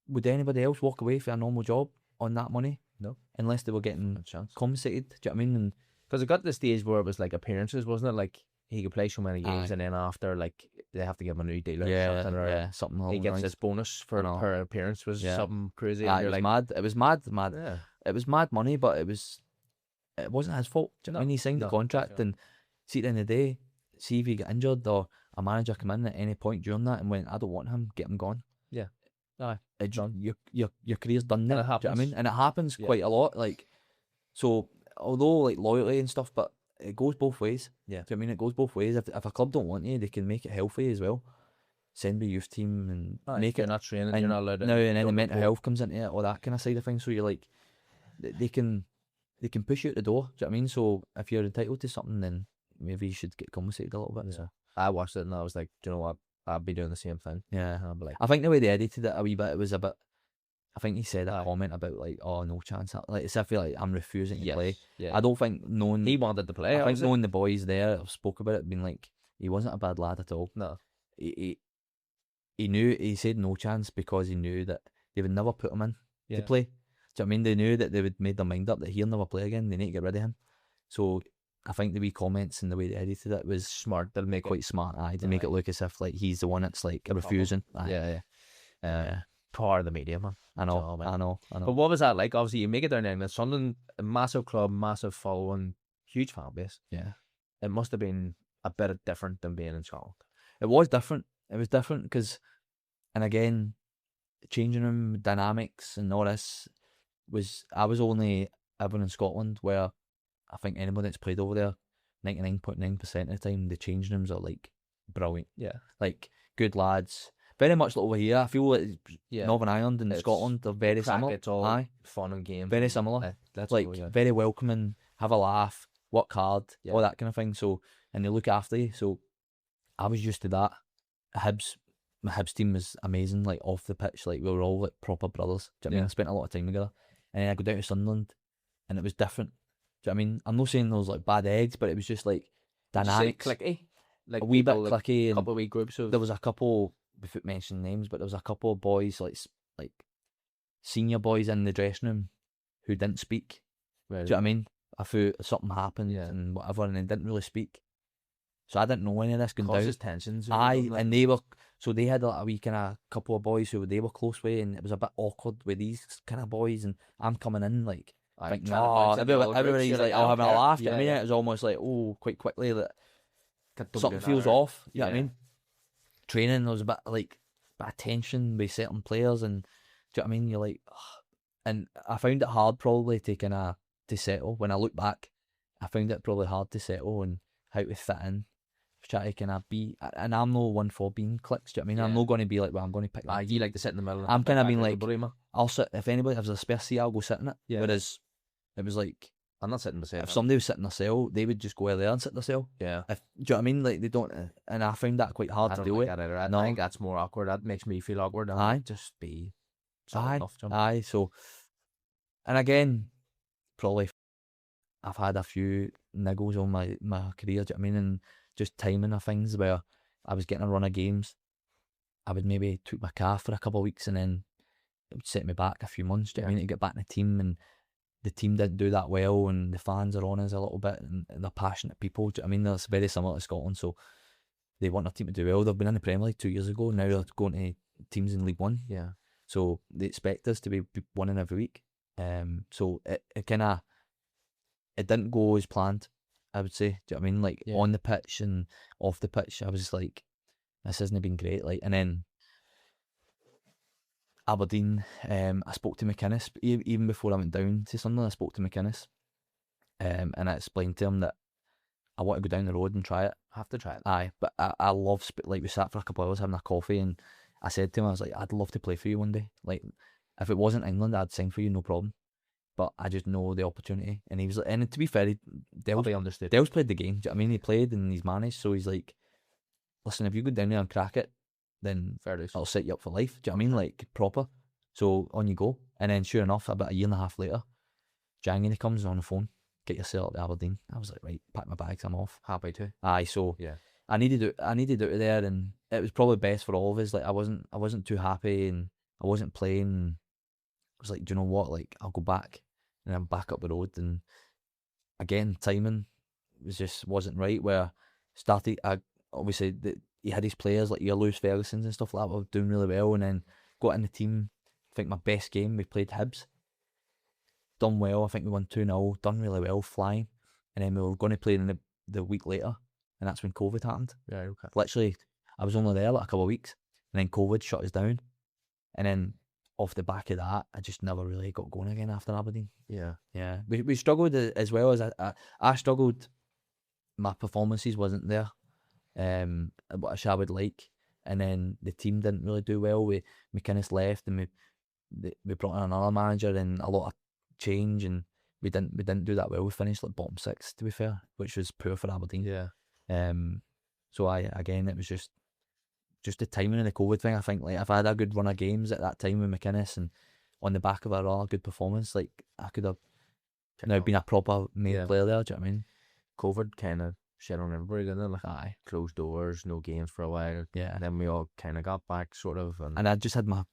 would anybody else walk away for a normal job on that money? No, unless they were getting compensated. Do you know what I mean? And because it got to the stage where it was like appearances, wasn't it? Like he could play so many games, and then after, like they have to give him a new deal or something. Or something. He gets this bonus for per appearance was something crazy. It was like, mad. It was mad. Yeah. It was mad money, but it wasn't his fault. Do you know what I mean? He signed the contract, and see at the end of the day, see if he get injured or a manager come in at any point during that and went, I don't want him, get him gone. Yeah. Aye. Your career's done there. And it happens. Do you know what I mean? And it happens quite a lot. Like, so although like loyalty and stuff, but it goes both ways. Yeah. Do you know what I mean? It goes both ways. If a club don't want you, they can make it healthy as well. Send the youth team and make it not training. You're not allowed to. No, and then the mental health comes into it, all that kind of side of things. So you're like, they can push you out the door. Do you know what I mean? So if you're entitled to something, then maybe you should get compensated a little bit. Yeah. So I watched it and I was like, do you know what? I'd be doing the same thing. Yeah, I'd be like, I think the way they edited it a wee bit, it was a bit. I think he said a comment about like, oh, no chance. Like it's if like I'm refusing to play. Yeah. I don't think knowing he wanted to play. I think knowing the boys there have spoke about it, being like he wasn't a bad lad at all. No, he knew. He said no chance because he knew that they would never put him in to play. Do you know what I mean? They knew that they would made their mind up that he'll never play again. They need to get rid of him. So I think the wee comments and the way they edited it was smart. They'll make quite smart. To make it look as if like he's the one that's like refusing. Yeah. Part of the media, man. I know. But what was that like? Obviously, you make it down there in Sunderland, a massive club, massive following, huge fan base. Yeah. It must have been a bit different than being in Scotland. It was different. It was different because, and again, changing room dynamics and all this I was only ever in Scotland where I think anybody that's played over there, 99.9% of the time, the changing rooms are like brilliant. Yeah. Like good lads. Very much like over here. I feel like Northern Ireland and It's Scotland are very similar. It's all fun and games. Very similar. That's like cool, very welcoming, have a laugh, work hard, all that kind of thing. So, and they look after you. So I was used to that. My Hibs team was amazing, like off the pitch, like we were all like proper brothers. Do you know what I mean? I spent a lot of time together. And then I go down to Sunderland and it was different. Do you know what I mean? I'm not saying there was like bad eggs, but it was just like dynamics. Clicky? Like a wee bit like, clicky. A couple of wee groups of... There was a couple, without mentioning names, but there was a couple of boys, like senior boys in the dressing room who didn't speak. Right. Do you know what I mean? I thought something happened and whatever, and they didn't really speak. So I didn't know any of this going down. Tensions. And they were, so they had a wee kind of couple of boys who they were close with, and it was a bit awkward with these kind of boys, and I'm coming in like, thinking, everybody's like, having a laugh. I mean, it was almost like, quite quickly that something feels off. You know what I mean? Training, there was a bit of tension with certain players, and do you know what I mean? You're like, ugh. And I found it hard probably to settle. When I look back, I found it probably hard to settle and how to fit in. Try to kind of be, and I'm no one for being cliques. Do you know what I mean? I'm not going to be like, well, I'm going to pick that. You like to sit in the middle. I'm kind of being like, I'll sit, if anybody has a spare seat, I'll go sit in it. Yeah. Whereas it was like, I'm not sitting myself. If somebody was sitting in a cell, they would just go there and sit in the cell. Yeah. Do you know what I mean? Like they don't, and I found that quite hard to deal with. I think that's more awkward. That makes me feel awkward. Just be. Aye. So, and again, probably I've had a few niggles on my career. Do you know what I mean? And just timing of things where I was getting a run of games, I would maybe took my car for a couple of weeks and then it would set me back a few months. Do you know what I mean? To get back in the team, and the team didn't do that well, and the fans are on us a little bit, and they're passionate people. Do you know what I mean? That's very similar to Scotland, so they want their team to do well. They've been in the Premier League 2 years ago. Now they're going to teams in League One. Yeah. So they expect us to be winning every week. So it kind of it didn't go as planned, I would say. Do you know what I mean? Like on the pitch and off the pitch, I was just like, this hasn't been great. Like, and then Aberdeen, I spoke to McInnes even before I went down to Sunderland. I spoke to McInnes, and I explained to him that I want to go down the road and try it. I have to try it. Aye, but I love like we sat for a couple of hours having a coffee, and I said to him, I was like, I'd love to play for you one day. Like, if it wasn't England, I'd sign for you, no problem. But I just know the opportunity. And he was like, and to be fair, Dell's understood. Dell's played the game. Do you know what I mean? He played and he's managed. So he's like, listen, if you go down there and crack it, then I'll set you up for life. Do you know what I mean? Like, proper. So on you go. And then sure enough, about a year and a half later, January comes on the phone, get yourself to Aberdeen. I was like, right, pack my bags, I'm off. Happy to. Aye, so yeah. I needed out of there, and it was probably best for all of us. Like, I wasn't too happy, and I wasn't playing. I was like, do you know what? Like, I'll go back, and I'm back up the road. And again, timing wasn't right. Where started, obviously he had his players like your Lewis Ferguson's and stuff like that were doing really well, and then got in the team. I think my best game we played Hibs. Done well. I think we won 2-0. Done really well, flying, and then we were going to play in the week later. And that's when COVID happened. Yeah, okay. Literally, I was only there like a couple of weeks, and then COVID shut us down. And then off the back of that, I just never really got going again after Aberdeen. Yeah. Yeah. We struggled as well as I struggled. My performances wasn't there, which I would like. And then the team didn't really do well. McInnes left, and we brought in another manager, and a lot of change, and we didn't do that well. We finished like bottom 6, to be fair, which was poor for Aberdeen. Yeah. So again, it was just the timing of the COVID thing. I think like if I had a good run of games at that time with McInnes, and on the back of a rather good performance, like I could have now been a proper player there. Do you know what I mean? COVID kind of shit on everybody, didn't it? Like, aye, closed doors, no games for a while. Yeah. And then we all kind of got back, sort of. And I just had my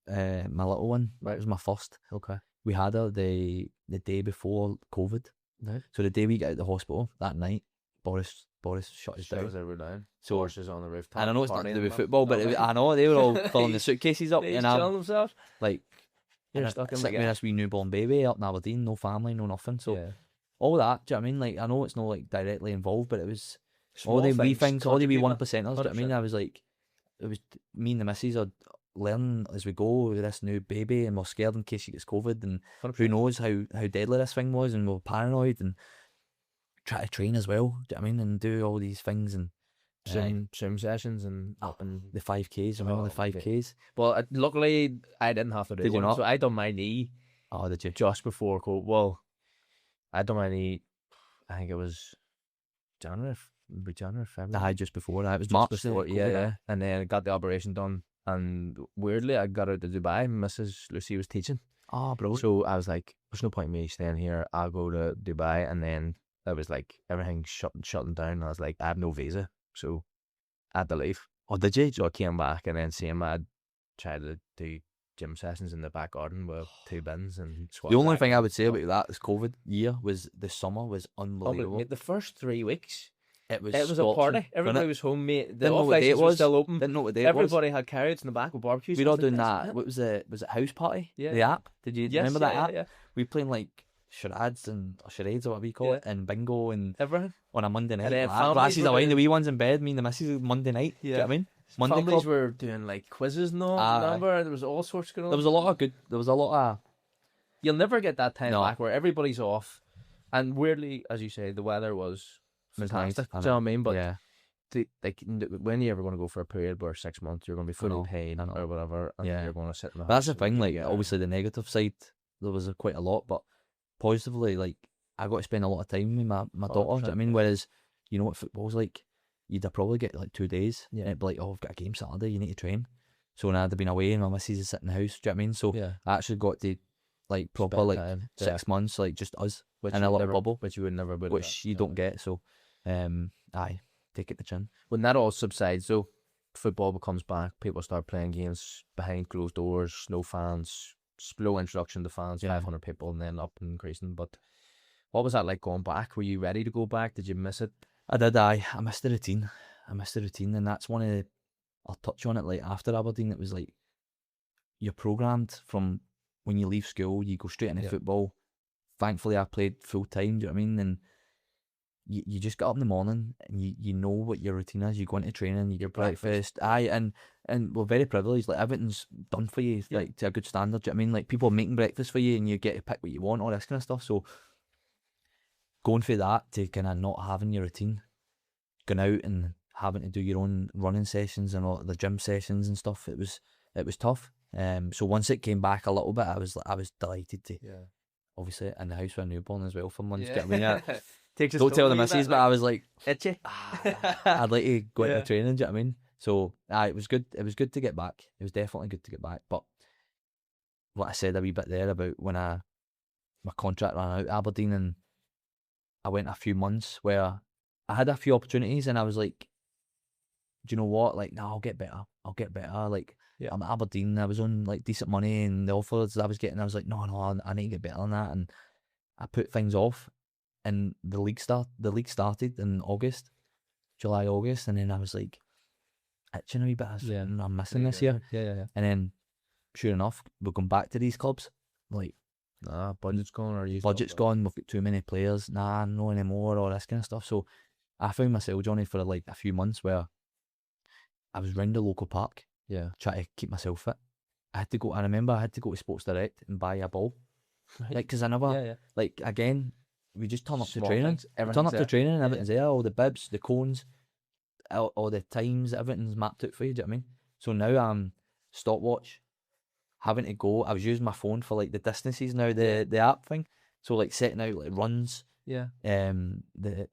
little one. Right. It was my first. Okay. We had her the day before COVID. Right. So the day we got out of the hospital, that night, Boris shut us down. So horses on the rooftop. And I know it's nothing to do with football, but I know they were all filling the suitcases up, and I'm themselves. Like, you're stuck in with this wee newborn baby up in Aberdeen, no family, no nothing. So all that, do you know what I mean? Like, I know it's not like directly involved, but it was all the wee things, all the wee 1%ers. Do you know what I mean? I was like, it was me and the missus are learning as we go with this new baby, and we're scared in case she gets COVID, and 100%. Who knows how deadly this thing was, and we're paranoid, and try to train as well. Do you know what I mean? And do all these things, and swim sessions and up and the 5Ks. Remember the 5Ks? Well, luckily I didn't have to do one. So I done my knee. Oh, did you? Just before COVID. Well, I done my knee. I think it was January, February. Just before that. It was March March. Before, yeah. And then I got the operation done. And weirdly, I got out to Dubai. Mrs. Lucy was teaching. Oh, bro. So I was like, there's no point in me staying here. I'll go to Dubai. And then it was like everything shutting down. And I was like, I have no visa. So I had to leave. Oh, did you? So I came back, and then seeing I'd tried to do gym sessions in the back garden with 2 bins and squat. The only thing I would say about that this COVID year was the summer was unbelievable. The first 3 weeks, it was a party. Everybody was home, mate. The off license was still open. Didn't know what day it was. Everybody had carrots in the back with barbecues. We were all doing that. What was it? Was it House Party? Yeah. The app? Did you remember that app? Yeah. We were playing like charades or whatever we call it, and bingo and everything on a Monday night. And glasses away, the wee ones in bed. Me and the missus Monday night. Yeah. Do you know what I mean? Monday families were doing like quizzes and all. Remember, there was all sorts going on. There was a lot of. You'll never get that time back where everybody's off, and weirdly, as you say, the weather was fantastic. Nice. Do you know what I mean? But yeah. Like, when are you ever going to go for a period where 6 months you're going to be fully paid or whatever, and you're going to sit in the house? That's the thing. Like, obviously, the negative side, there was quite a lot, but positively, like, I got to spend a lot of time with my daughter. Do you know what I mean? Whereas, you know what football's like, you'd probably get like 2 days, and it'd be like, oh, I've got a game Saturday, you need to train. So when I'd have been away and my missus is sitting in the house, do you know what I mean? So I actually got to like proper spend like time. 6 months, like just us in a little bubble, which you would never be, which you don't get. So, take it to chin. When that all subsides, though, football becomes back. People start playing games behind closed doors, no fans, slow introduction to fans, 500 people, and then up and increasing. But what was that like going back? Were you ready to go back? Did you miss it? I did. I missed the routine. And that's one of the, I'll touch on it like after Aberdeen. It was like you're programmed from when you leave school, you go straight into football. thankfully I played full time, do you know what I mean? And you just get up in the morning and you know what your routine is. You go into training, you get breakfast. And we're very privileged. Like, everything's done for you, like, to a good standard. Do you know what I mean? Like, people are making breakfast for you and you get to pick what you want, all this kind of stuff. So going through that to kind of not having your routine, going out and having to do your own running sessions and all the gym sessions and stuff, it was tough. So once it came back a little bit, I was delighted to, obviously, in the house with a newborn as well for months. Do you know what I mean? Don't tell the missus, but I was like, itchy. I'd like to go into training, do you know what I mean? So it was good. It was good to get back. It was definitely good to get back. But what I said a wee bit there about when my contract ran out at Aberdeen, and I went a few months where I had a few opportunities, and I was like, do you know what? Like, no, I'll get better. Like, I'm at Aberdeen. I was on like decent money, and the offers I was getting, I was like, no, I need to get better than that. And I put things off. And the league started in July, August, and then I was like, itching a wee bit. I'm missing this year. Yeah. And then, sure enough, we're going back to these clubs. Like, budget's gone, budget's gone. We've got too many players. No anymore. All this kind of stuff. So I found myself, Johnny, for like a few months where I was round the local park, trying to keep myself fit. I remember I had to go to Sports Direct and buy a ball, like, because I never, like, again. We just turn up to training. And everything's there. All the bibs, the cones, all the times, everything's mapped out for you. Do you know what I mean? So now I'm stopwatch, having to go. I was using my phone for like the distances now, the app thing. So like setting out like runs. The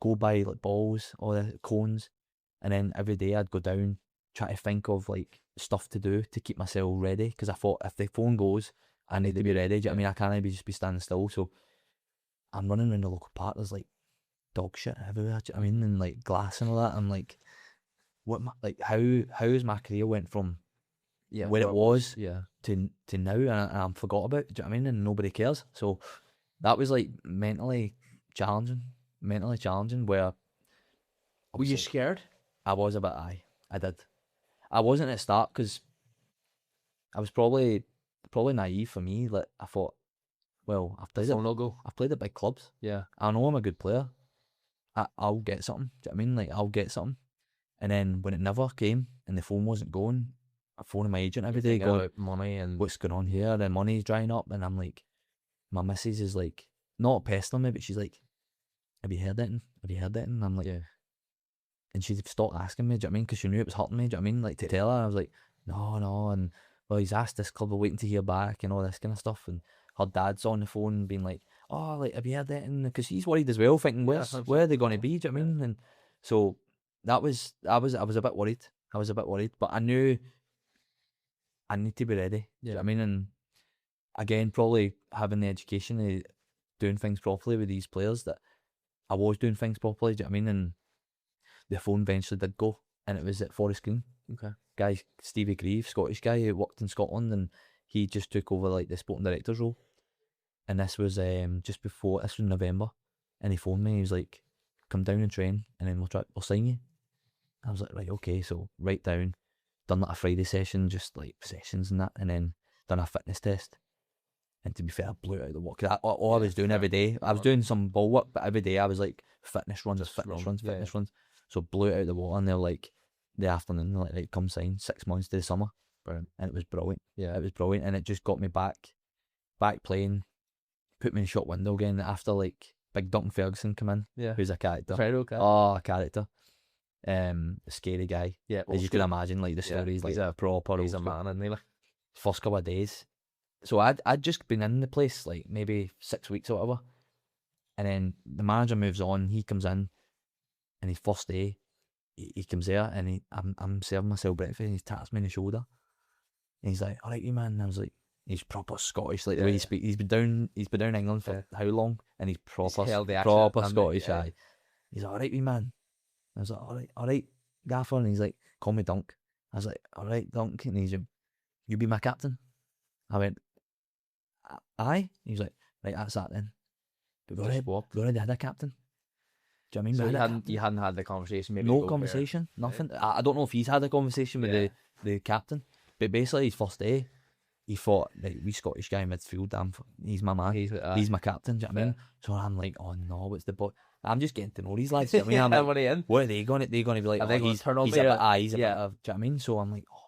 go by like balls, all the cones, and then every day I'd go down, try to think of like stuff to do to keep myself ready. Because I thought if the phone goes, I need to be ready. Do you know what I mean? I can't just be standing still. So I'm running around the local park, there's like dog shit everywhere, do you know what I mean? And like glass and all that. I'm like, how's my career went from where it was to now, and I'm forgot about it, do you know what I mean? And nobody cares. So that was like mentally challenging, where... Were you scared? I was a bit, I did. I wasn't at the start because I was probably naive for me. Like, I thought, well, I've played at big clubs. Yeah. I know I'm a good player. I'll get something. Do you know what I mean? Like, I'll get something. And then when it never came and the phone wasn't going, I'm phoning my agent every day going, money and what's going on here? The money's drying up. And I'm like, my missus is like, not pestering me, but she's like, have you heard that? And I'm like, and she stopped asking me, do you know what I mean? Because she knew it was hurting me, do you know what I mean? Like, to tell her, I was like, no. And, well, he's asked this club, we're waiting to hear back and all this kind of stuff. And her dad's on the phone being like, oh, like, have you heard that? Because he's worried as well, thinking, where are they going to be? Do you know what I mean? And so I was a bit worried. But I knew I need to be ready. Do you know what I mean? And again, probably having the education of doing things properly with these players, that I was doing things properly. Do you know what I mean? And the phone eventually did go, and it was at Forest Green. Okay. Guy, Stevie Grieve, Scottish guy who worked in Scotland, and he just took over like the sporting director's role. And this was this was November, and he phoned me. He was like, come down and train, and then we'll sign you. I was like, right, okay. So right down, done like a Friday session, just like sessions and that, and then done a fitness test. And to be fair, I blew it out the water. Cause all I was doing every day, I was doing some ball work, but every day I was like fitness runs. So blew it out the water, and they're like, the afternoon, they're like, right, come sign 6 months to the summer. Brilliant. And it was brilliant. Yeah, it was brilliant, and it just got me back playing, put me in shot window again after like big Duncan Ferguson come in. Yeah, who's a character. A character. A scary guy. Yeah, as you can imagine, like the stories, like he's a proper. He's a man, isn't he? Like, first couple of days. So I'd just been in the place like maybe 6 weeks or whatever, and then the manager moves on. He comes in, and his first day, he comes there, and I'm serving myself breakfast, and he taps me on the shoulder, and he's like, "All right, you man." And I was like, he's proper Scottish, like the way he speaks. He's been down England for how long, and he's proper Scottish. He's like, "All right, wee man." I was like, all right, Gaffer, and he's like, "Call me Dunk." I was like, "All right, Dunk," and he's like, "You be my captain." I went, "Aye." He's like, "Right, that's that then." But we already had a captain. Do you know what I mean? So you hadn't had the conversation? Maybe no conversation, nothing. Right. I don't know if he's had a conversation with the captain, but basically his first day, he thought, like, we Scottish guy in midfield, he's my man, he's my captain, do you know what I mean? So I'm like, oh no, what's the boy? I'm just getting to know these lads, do you know what I mean? I'm like, what are they going to be like? Are they going to turn on he's a bit of, do you know what I mean? So I'm like, oh.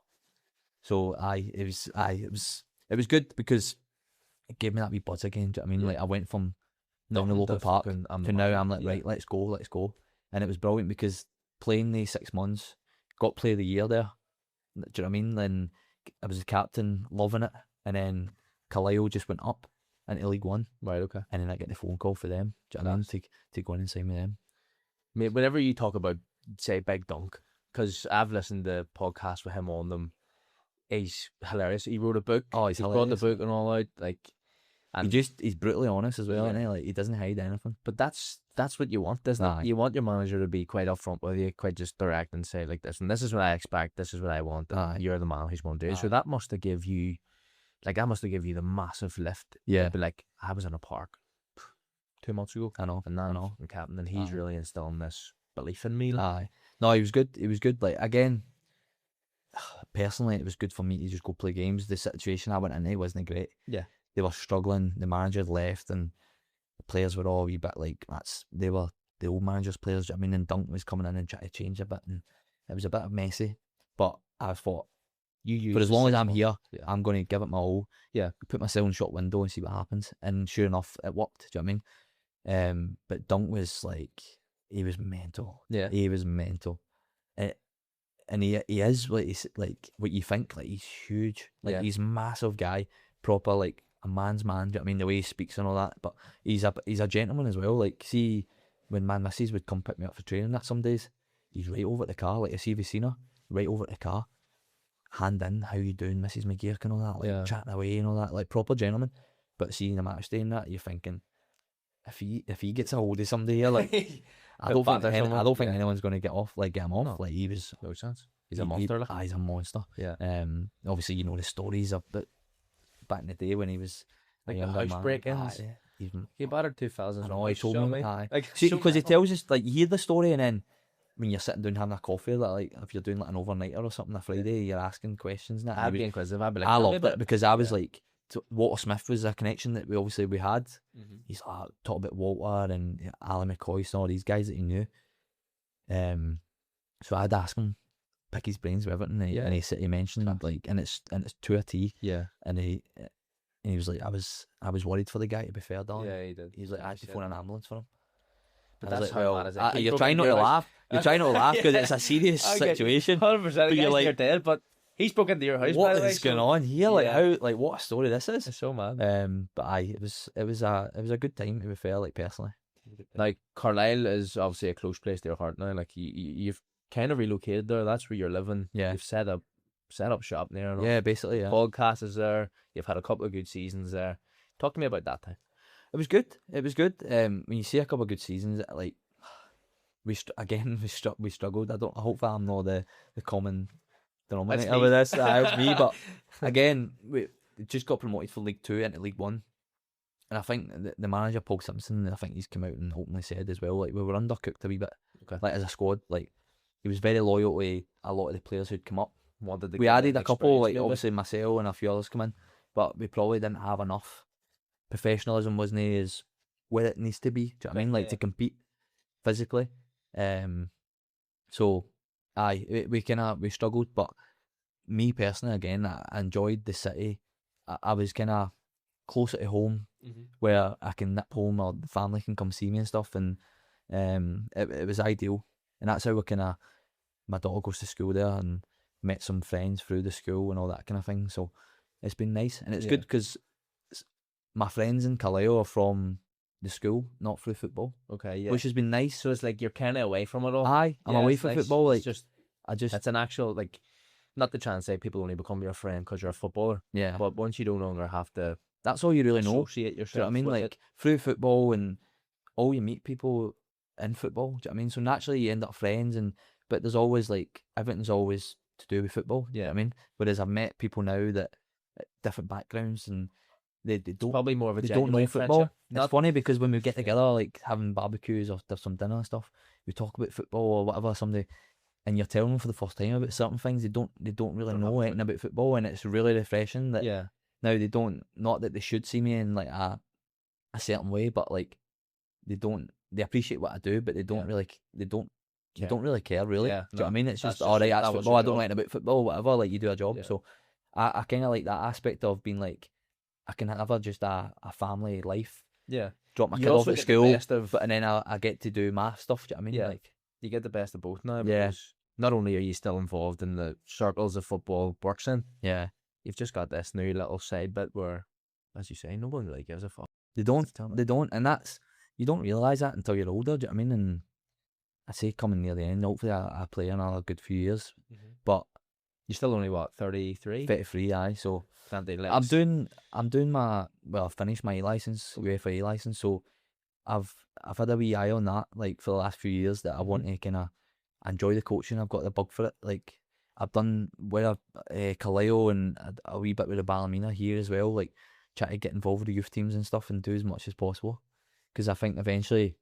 So it was good because it gave me that wee buzz again, do you know what I mean? Like, I went from down the local park to now I'm like, right, let's go. And it was brilliant because playing the 6 months, got player of the year there, do you know what I mean? Then I was the captain, loving it, and then Carlisle just went up into League One. Right, okay. And then I get the phone call for them, do you know what I mean? To go in and sign with them. Mate, whenever you talk about, say, Big Dunk, because I've listened to podcasts with him on them, he's hilarious. He wrote a book. Oh, he's hilarious. Brought the book and all out, like, and he's brutally honest as well, isn't he? Like, he doesn't hide anything. But that's what you want, isn't it? You want your manager to be quite upfront with you, quite just direct and say, like, this, and this is what I expect, this is what I want. You're the man who's going to do it. So that must have give you, the massive lift. Yeah. But like, I was in a park 2 months ago. I know. And captain, and he's really instilling this belief in me. Like. No, he was good. He was good. Like, again, personally, it was good for me to just go play games. The situation I went in, wasn't great. Yeah. They were struggling. The manager had left, and the players were all a wee bit like, they were the old manager's players. I mean, and Dunk was coming in and trying to change a bit, and it was a bit messy. But I thought, for as long as I'm here, I'm going to give it my all. Yeah. Put myself in shot window and see what happens. And sure enough, it worked. Do you know what I mean? But Dunk was like, he was mental. Yeah. He was mental. And he is like, he's like what you think. Like, he's huge. Like, he's a massive guy, proper like a man's man. Do you know what I mean? The way he speaks and all that. But he's a gentleman as well. Like, see, when my missus would come pick me up for training, that some days he's right over at the car. Like, I see if he's seen her, right over at the car, hand in, how you doing, Mrs. McGeouch and all that, like chatting away and all that, like proper gentleman. But seeing the match day and that, you're thinking, if he gets a hold of somebody here, like, I don't think anyone's going to get him off. No. Like, he was no chance. He's a monster. He's a monster. Yeah. Obviously, you know the stories of back in the day when he was like the house break-ins. He battered 2,000. I know, he told me. See, because he tells us, like, you hear the story, and then when you're sitting down having a coffee, that, like, if you're doing like an overnighter or something, a Friday, you're asking questions. And that. I'd be inquisitive. I'd be like, I loved it because I was like, Walter Smith was a connection that we had. Mm-hmm. He's like, talk about Walter and Alan McCoy and all these guys that he knew. So I'd ask him, pick his brains with everything, and he mentioned like, and it's to a T. Yeah. And he was like, I was worried for the guy, to be fair, darling. Yeah, he did. He's like, I actually phoned an ambulance for him. But that's how mad is it? You're trying not to laugh. You're trying not to laugh because it's a serious situation. 100%. But you're like, you're dead, but he's broke into your house. What is going on here? Like, how? Like, what a story this is. It's so mad. But it was a good time, to be fair. Like, personally, like, Carlisle is obviously a close place to your heart now. Like, you've kind of relocated there. That's where you're living. Yeah. You've set up shop there. Yeah, basically. Yeah. Podcast is there. You've had a couple of good seasons there. Talk to me about that time. It was good. When you see a couple of good seasons, like, we struggled. I hope that I'm not the common denominator with this. That was me. But again, we just got promoted from League 2 into League 1. And I think the manager, Paul Simpson, I think he's come out and openly said as well, like, we were undercooked a wee bit. Okay. Like, as a squad. Like, he was very loyal to a lot of the players who'd come up. We added a couple, like, obviously myself and a few others come in, but we probably didn't have enough. Professionalism wasn't as where it needs to be. Do you know what I mean? Like, to compete physically. So, we struggled, but me personally, again, I enjoyed the city. I was kind of closer to home, where I can nip home or the family can come see me and stuff, and it was ideal. And that's how my daughter goes to school there and met some friends through the school and all that kind of thing. So it's been nice, and it's good because my friends in Carlisle are from the school, not through football. Okay, yeah. Which has been nice. So it's like you're kind of away from it all. I'm away from football. Like, it's an actual, like, not to try and say people only become your friend because you're a footballer. Yeah. But once you no longer have to, that's all you really know. Associate yourself. Do you know what I mean? Like it. Through football, and all you meet people in football. Do you know what I mean? So naturally you end up friends, but there's always, like, everything's always to do with football. Yeah. You know what I mean? Whereas I've met people now that different backgrounds, and they don't, probably more of a they don't know football. Friendship. It's funny because when we get together, like having barbecues or some dinner and stuff, we talk about football or whatever. Somebody, and you're telling them for the first time about certain things, they don't really know anything about football, and it's really refreshing that Now they don't, not that they should see me in like a certain way, but like they appreciate what I do, but they don't really care really. Yeah, Do you know what I mean? It's just that's all right, that that's was football. your I don't job. know anything about football, whatever. Like you do a job, Yeah. so I kind of like that aspect of being like I can have just a family life. Yeah. Drop my You kid off also at get the school, best of- and then I get to do my stuff. Do you know what I mean? Yeah. Like You get the best of both now Yeah. because not only are you still involved in the circles of football works in, yeah, you've just got this new little side bit where, as you say, no one really gives a fuck. they don't, Tell me. and that's you don't realise that until you're older. Do you know what I mean? And I say coming near the end, hopefully I play another good few years, but You're still only what, 33? 33, aye. So Plenty I'm left. doing my I've finished my license, UEFA A license. So I've had a wee eye on that like for the last few years that I want to kind of enjoy the coaching. I've got the bug for it. Like I've done with Carlisle and a wee bit with the Ballymena here as well. Like try to get involved with the youth teams and stuff and do as much as possible. Because I think eventually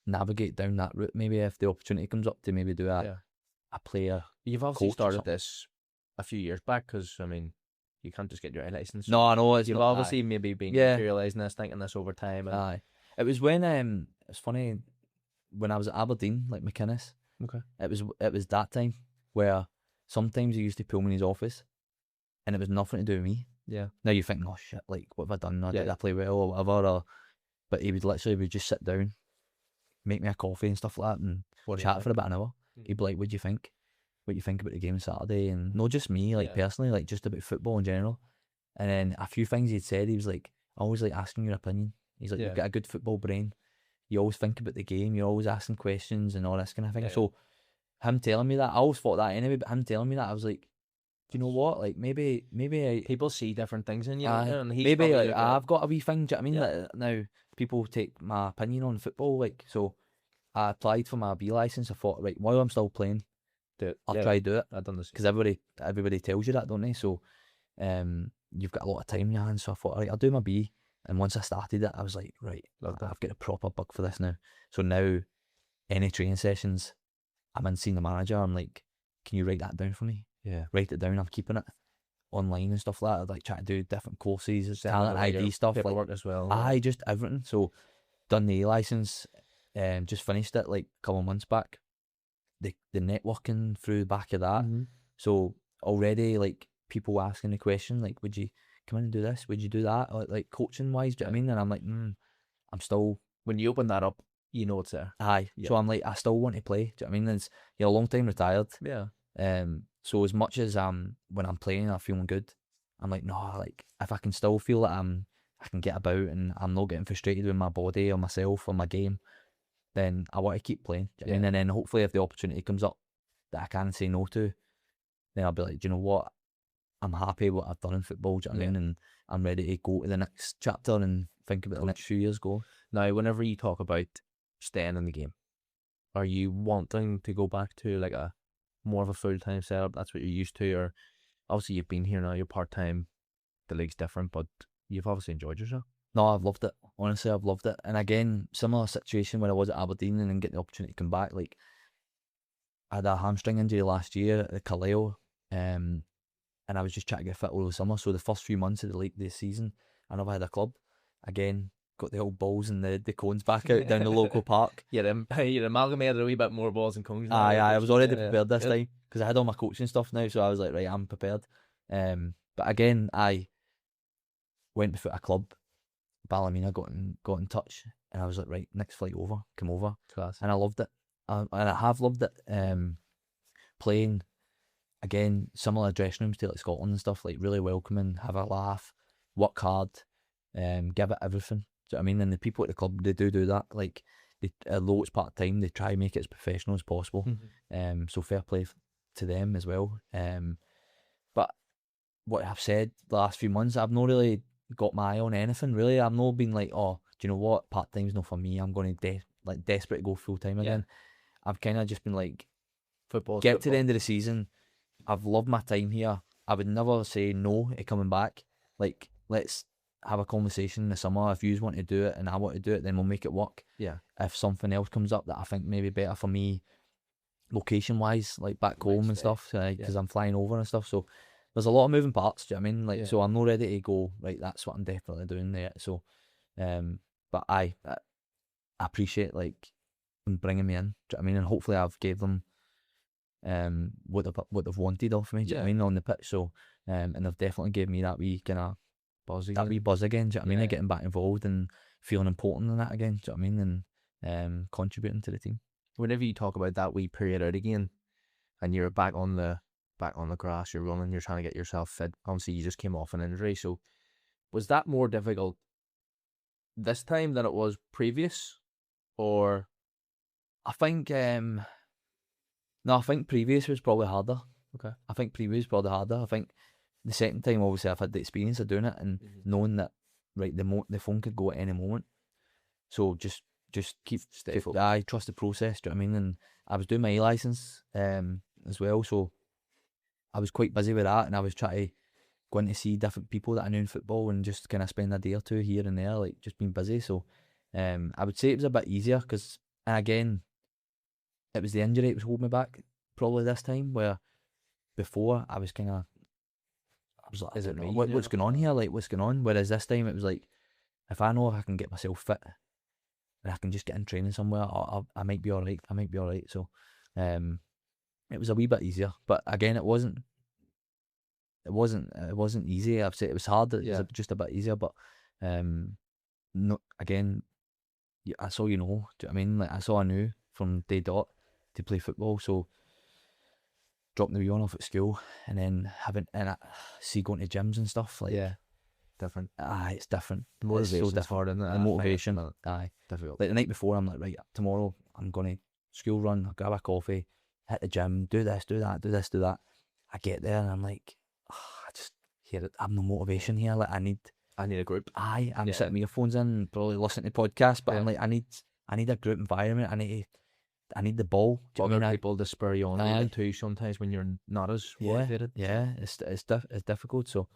navigate down that route. Maybe if the opportunity comes up to maybe do a player. You've obviously coach or started something. this a few years back because, I mean, you can't just get your A license. No, I know it's You've not, obviously maybe been Yeah. materialising this, thinking this over time. And, Aye. It was when it's funny when I was at Aberdeen, like McInnes. Okay. It was that time where sometimes he used to pull me in his office, and it was nothing to do with me. Yeah. Now you think, oh shit, like what have I done? Did Yeah. I play well or whatever? But he would just sit down, make me a coffee and stuff like that, and What do you chat think? for about an hour. He'd be like, "What do you think? What do you think about the game Saturday?" And not just me, like personally, like just about football in general. And then a few things he'd said, he was like, "I always like asking your opinion." He's like, "You've got a good football brain. You always think about the game. You're always asking questions and all this kind of thing." Yeah. So him telling me that, I always thought that anyway. But him telling me that, I was like, "Do you know what? Like maybe People see different things in you. Aye. And he's maybe probably like, looking at- I've got a wee thing." Do you know what I mean? Like, now people take my opinion on football. Like so, I applied for my B license. I thought, right, while I'm still playing, do it. I'll try to do it. I've done this. Because everybody tells you that, don't they? So you've got a lot of time in your hands. So I thought, all right, I'll do my B. And once I started it, I was like, right, I've got a proper bug for this now. So now, any training sessions, I'm in seeing the manager. I'm like, can you write that down for me? Yeah. Write it down. I'm keeping it online and stuff like that. I'd like try to do different courses, Send talent out your ID stuff. paperwork as well. Aye, just everything. So done the A license, just finished it like a couple of months back. The networking through the back of that. So already like people asking the question like, would you come in and do this? Would you do that? Or, like coaching wise, do you know what I mean? And I'm like, I'm still. When you open that up, you know it's there. Aye. Yeah. So I'm like, I still want to play. Do you know what I mean? It's a long time retired. Yeah. So as much as when I'm playing, I'm feeling good. I'm like, no, like if I can still feel that I can get about and I'm not getting frustrated with my body or myself or my game, then I want to keep playing. Do you know what I mean? And then hopefully if the opportunity comes up that I can say no to, then I'll be like, do you know what? I'm happy with what I've done in football. Do you know what I mean? And I'm ready to go to the next chapter and think about the next few years go. Now, whenever you talk about staying in the game, are you wanting to go back to like a more of a full-time setup? That's what you're used to, or obviously you've been here now, you're part-time, the league's different, but you've obviously enjoyed yourself. No, I've loved it. Honestly, I've loved it. And again, similar situation when I was at Aberdeen and then getting the opportunity to come back. Like, I had a hamstring injury last year at Carlisle, and I was just trying to get fit all the summer. So the first few months of the season, I never had a club. Again, got the old balls and the cones back out down the local park. You'd amalgamated a wee bit more balls and cones. Aye, I was already prepared this time because I had all my coaching stuff now. So I was like, right, I'm prepared. But again, I went without a club. Ballymena got in touch, and I was like, right, next flight over, come over. Class. And I loved it. And I have loved it. Playing, again, similar dressing rooms to like Scotland and stuff, like really welcoming, have a laugh, work hard, give it everything. Do you know what I mean? And the people at the club, they do that. Like, although it's part-time, they try and make it as professional as possible. So fair play to them as well. But what I've said the last few months, I've not really got my eye on anything, really. I've not been like, oh, do you know what? Part-time's not for me. I'm going to desperate to go full-time again. I've kind of just been like, get to the end of the season. I've loved my time here. I would never say no to coming back. Like, let's have a conversation in the summer. If you want to do it and I want to do it, then we'll make it work. Yeah. If something else comes up that I think maybe better for me, location-wise, like back home and stuff, because I'm flying over and stuff. So there's a lot of moving parts. Do you know what I mean? Like, so I'm not ready to go, right, that's what I'm definitely doing there. So, but I appreciate, like, them bringing me in. Do you know what I mean? And hopefully I've gave them what they've wanted off me. Do you know what I mean? On the pitch. So, and they've definitely gave me that wee kind of buzz again. Do you know what I mean? Getting back involved and feeling important in that again. Do you know what I mean? And contributing to the team. Whenever you talk about that wee period out again, and you're back on the grass, you're running, you're trying to get yourself fit. Obviously, you just came off an injury, so was that more difficult this time than it was previous, or? I think no, I think previous was probably harder. Okay. I think previous was probably harder. I think the second time, obviously, I've had the experience of doing it and knowing that, right, the phone could go at any moment. So just keep I trust the process. Do you know what I mean? And I was doing my license as well, so I was quite busy with that, and I was trying to go in to see different people that I knew in football and just kind of spend a day or two here and there, like just being busy. So I would say it was a bit easier because, again, it was the injury that was holding me back probably this time, where before I was like, is it me? What's going on here? Like, what's going on? Whereas this time it was like, if I know if I can get myself fit and I can just get in training somewhere, I might be all right. I might be all right. So it was a wee bit easier, but again, it wasn't easy. I'd say it was hard. It was just a bit easier, but no, again, I saw, do you know what I mean? Like, I knew from day dot to play football, so dropping the wee one off at school and then see going to gyms and stuff, like, different. It's different. The motivation's so different. hard, isn't it? The motivation, difficult. Like the night before, I'm like, right, tomorrow I'm going to school run, I'll grab a coffee, hit the gym, do this, do that, do this, do that. I get there and I'm like, I just hear it. I have no motivation here. Like, I need a group. I'm sitting with earphones in, probably listening to podcasts, but I'm like, I need a group environment. I need the ball. Do you know what I mean? People to spur you on too sometimes when you're not as motivated. Yeah, it's difficult. So,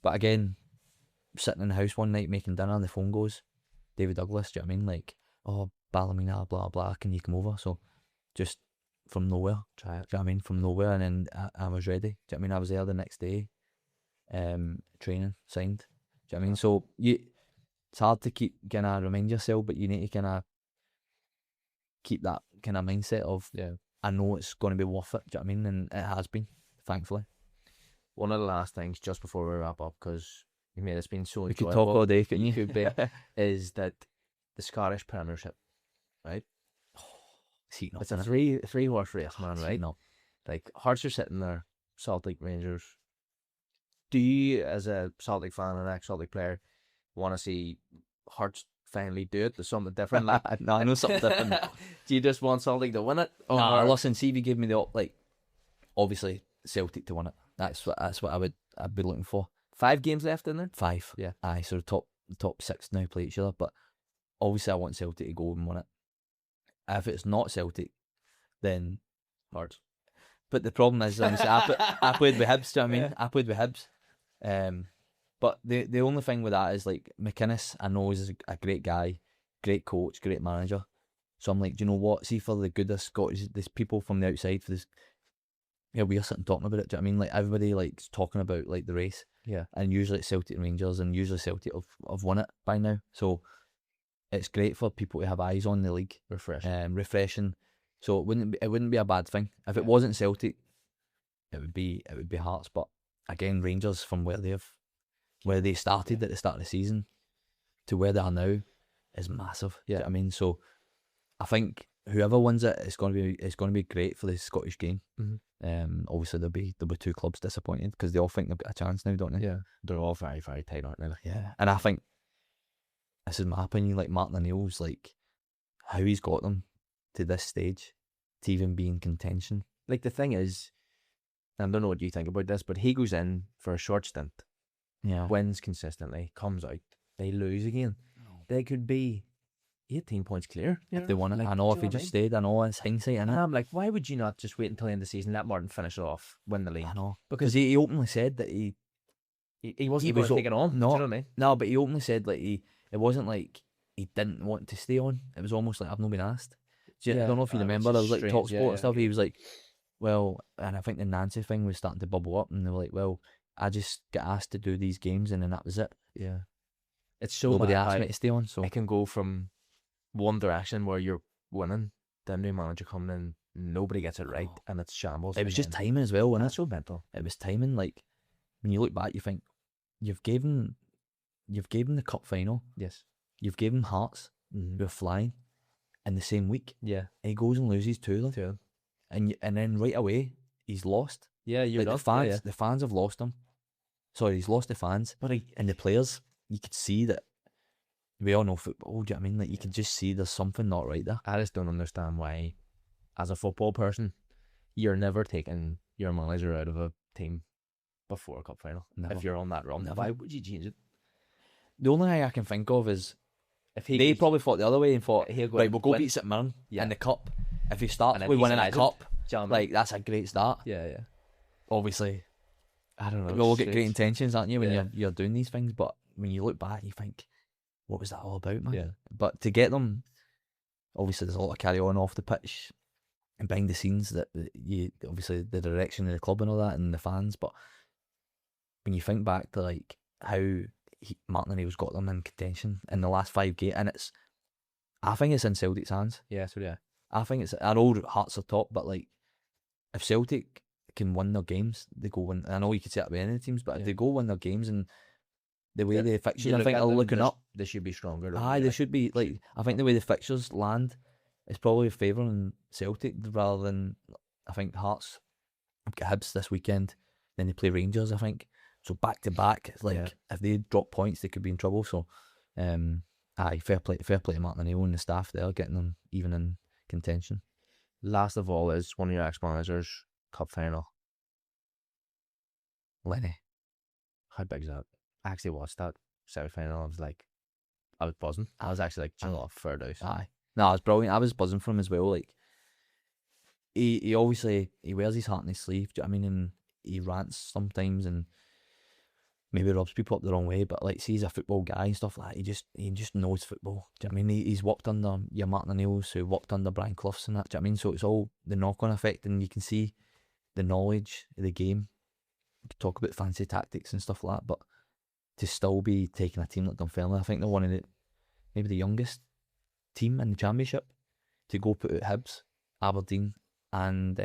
but again, sitting in the house one night making dinner and the phone goes, David Douglas, do you know what I mean? Like, oh, Ballymena, blah, blah, can you come over? So, just from nowhere. Try it. Do you know what I mean? From nowhere, and then I was ready. Do you know what I mean? I was there the next day, training, signed. Do you know what I mean? So, it's hard to keep, kind of remind yourself, but you need to kind of keep that kind of mindset of, I know it's going to be worth it. Do you know what I mean? And it has been, thankfully. One of the last things, just before we wrap up, because you made it's been so we enjoyable. Could talk all day, couldn't you? Could be, is that the Scottish Premiership, right? It's a three horse race, man, right? No, like, Hearts are sitting there, Celtic, Rangers. Do you, as a Celtic fan and ex-Celtic player, want to see Hearts finally do it? There's something different. No, I know something different. Do you just want Celtic to win it? Or listen, see if you give me the obviously Celtic to win it. That's what I'd be looking for. 5 games left in there? 5. Yeah. Aye, so the top 6 now play each other, but obviously I want Celtic to go and win it. If it's not Celtic, then Hearts. But the problem is, I played with Hibs. Do you know what I mean? I played with Hibs. But the only thing with that is, like, McInnes, I know is a great guy, great coach, great manager. So I'm like, do you know what? See, for the good of Scottish, there's people from the outside for this. Yeah, we are sitting talking about it. Do you know what I mean? Like, everybody likes talking about, like, the race. Yeah. And usually it's Celtic and Rangers, and usually Celtic have won it by now. So it's great for people to have eyes on the league. Refreshing. So it wouldn't be a bad thing. If it wasn't Celtic, it would be Hearts. But again, Rangers, from where they started at the start of the season to where they are now, is massive. Yeah, you know what I mean, so I think whoever wins it, it's going to be great for the Scottish game. Mm-hmm. Obviously there'll be 2 clubs disappointed because they all think they've got a chance now, don't they? Yeah, they're all very, very tight, aren't they? Yeah, and I think this is my opinion. Like, Martin O'Neill's, like, how he's got them to this stage to even be in contention. Like, the thing is, I don't know what you think about this, but he goes in for a short stint. Yeah. Wins consistently, comes out, they lose again. They could be 18 points clear if they won it. Like, I know if he just stayed, I know it's hindsight, innit? I'm like, why would you not just wait until the end of the season, let Martin finish it off, win the league? I know. Because he openly said that he wasn't going to take it on. No, do you know what I mean? No, but he openly said, like, it wasn't like he didn't want to stay on. It was almost like, I've not been asked. I don't know if you remember, there was like TalkSport and stuff. He was like, well, and I think the Nancy thing was starting to bubble up, and they were like, well, I just got asked to do these games, and then that was it. Yeah. It's so Nobody bad asked how me to stay on, so it can go from one direction where you're winning, then new manager coming in, nobody gets it right, and it's shambles. it was just timing as well, wasn't That's so mental. it? It was timing. Like, when you look back, you think, you've given the cup final, Yes. you've given Hearts, who are flying, in the same week. Yeah. And he goes and loses two of them. And then right away, he's lost. Yeah, you're Like, the fans have lost him. Sorry, he's lost the fans. But And the players, you could see that, we all know football, do you know what I mean? Like, you could just see there's something not right there. I just don't understand why, as a football person, you're never taking your manager out of a team before a cup final. Never. If you're on that run, Never. why would you change it? The only thing I can think of is, If he they goes- probably thought the other way and thought, He'll go right, and we'll go win. beat St Mirren Yeah. in the cup. If he starts And if with he's winning an a legend, cup, do you know what I mean? like, that's a great start. Yeah. Obviously, I don't know. you all it's get great strange. intentions, aren't you, when Yeah. you're doing these things, but when you look back, you think, what was that all about, man? Yeah. But to get them, obviously there's a lot of carry on off the pitch and behind the scenes that you, obviously the direction of the club and all that and the fans, but when you think back to like how Martin O'Neill's got them in contention in the last 5 games, and I think it's in Celtic's hands. Yeah, so yeah. I think I know Hearts are top, but like, if Celtic can win their games, they go win. I know you could say that with any teams, but if they go win their games and the way the fixtures, I think, are looking up. They should be stronger. They should be. Like, I think the way the fixtures land is probably favouring Celtic rather than, I think, Hearts have got Hibs this weekend, then they play Rangers, I think. So back to back, it's like, if they drop points, they could be in trouble. So, fair play to Martin O'Neill and the staff there, getting them even in contention. Last of all is one of your ex-managers, cup final. Lenny. How big is that? I actually watched that semi-final. I was buzzing. I was actually like, do you know what, fair dues. Aye. No, it's brilliant. I was buzzing for him as well. Like, he obviously, he wears his heart on his sleeve, do you know what I mean? And he rants sometimes and maybe rubs people up the wrong way, but like, see, he's a football guy and stuff like that. He just knows football. Do you know what I mean? He's worked under your Martin O'Neill's, who worked under Brian Clough's and that. Do you know what I mean? So it's all the knock-on effect, and you can see the knowledge of the game. You could talk about fancy tactics and stuff like that, but to still be taking a team like Dunfermline, I think they're one of maybe the youngest team in the Championship to go put out Hibs, Aberdeen, and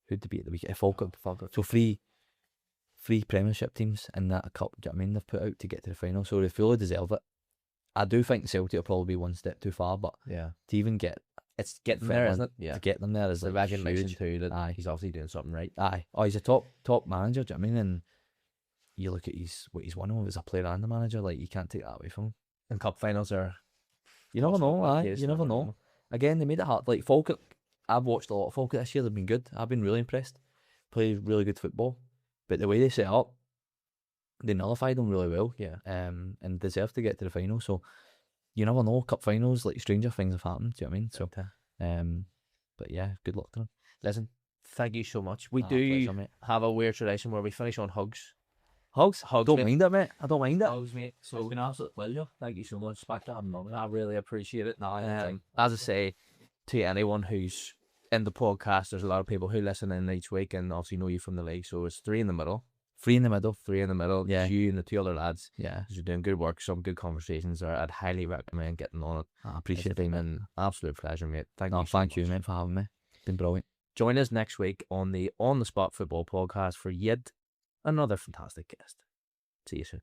who'd they beat at the weekend? Falkirk. So three Premiership teams in that cup, do you know what I mean, they've put out to get to the final, so they fully deserve it. I do think Celtic will probably be one step too far, but yeah, to even get it's getting there, isn't it? Yeah, to get them there is the like recognition huge. too that Aye. he's obviously doing something right. Aye. Oh, he's a top manager, do you know what I mean? And you look at what he's won with as a player and a manager, like, you can't take that away from him. And cup finals are, you never know, aye. Yes, You never know. Again, they made it hard. Like Falkirk, I've watched a lot of Falkirk this year. They've been good. I've been really impressed. Played really good football, but the way they set up, they nullified them really well. Yeah. And deserve to get to the final. So you never know. Cup finals, like, stranger things have happened. Do you know what I mean? So, but yeah, good luck to them. Listen, thank you so much. We do Pleasure, mate. have a weird tradition where we finish on hugs. Hugs? Hugs, Don't mate. mind it, mate. I don't mind it. Hugs, mate. So it's been an absolute pleasure. Thank you so much. Back to having me on. I really appreciate it. No, As I say, to anyone who's in the podcast, there's a lot of people who listen in each week and obviously know you from the league. So it's 3 in the middle. 3 in the middle. 3 in the middle. Yeah. It's you and the 2 other lads. Yeah. You're doing good work, some good conversations there. I'd highly recommend getting on it. I appreciate It's it, been mate. an absolute pleasure, mate. Thank No, you. so thank you, much. mate, for having me. It's been brilliant. Join us next week on the On the Spot Football Podcast for yet another fantastic guest. See you soon.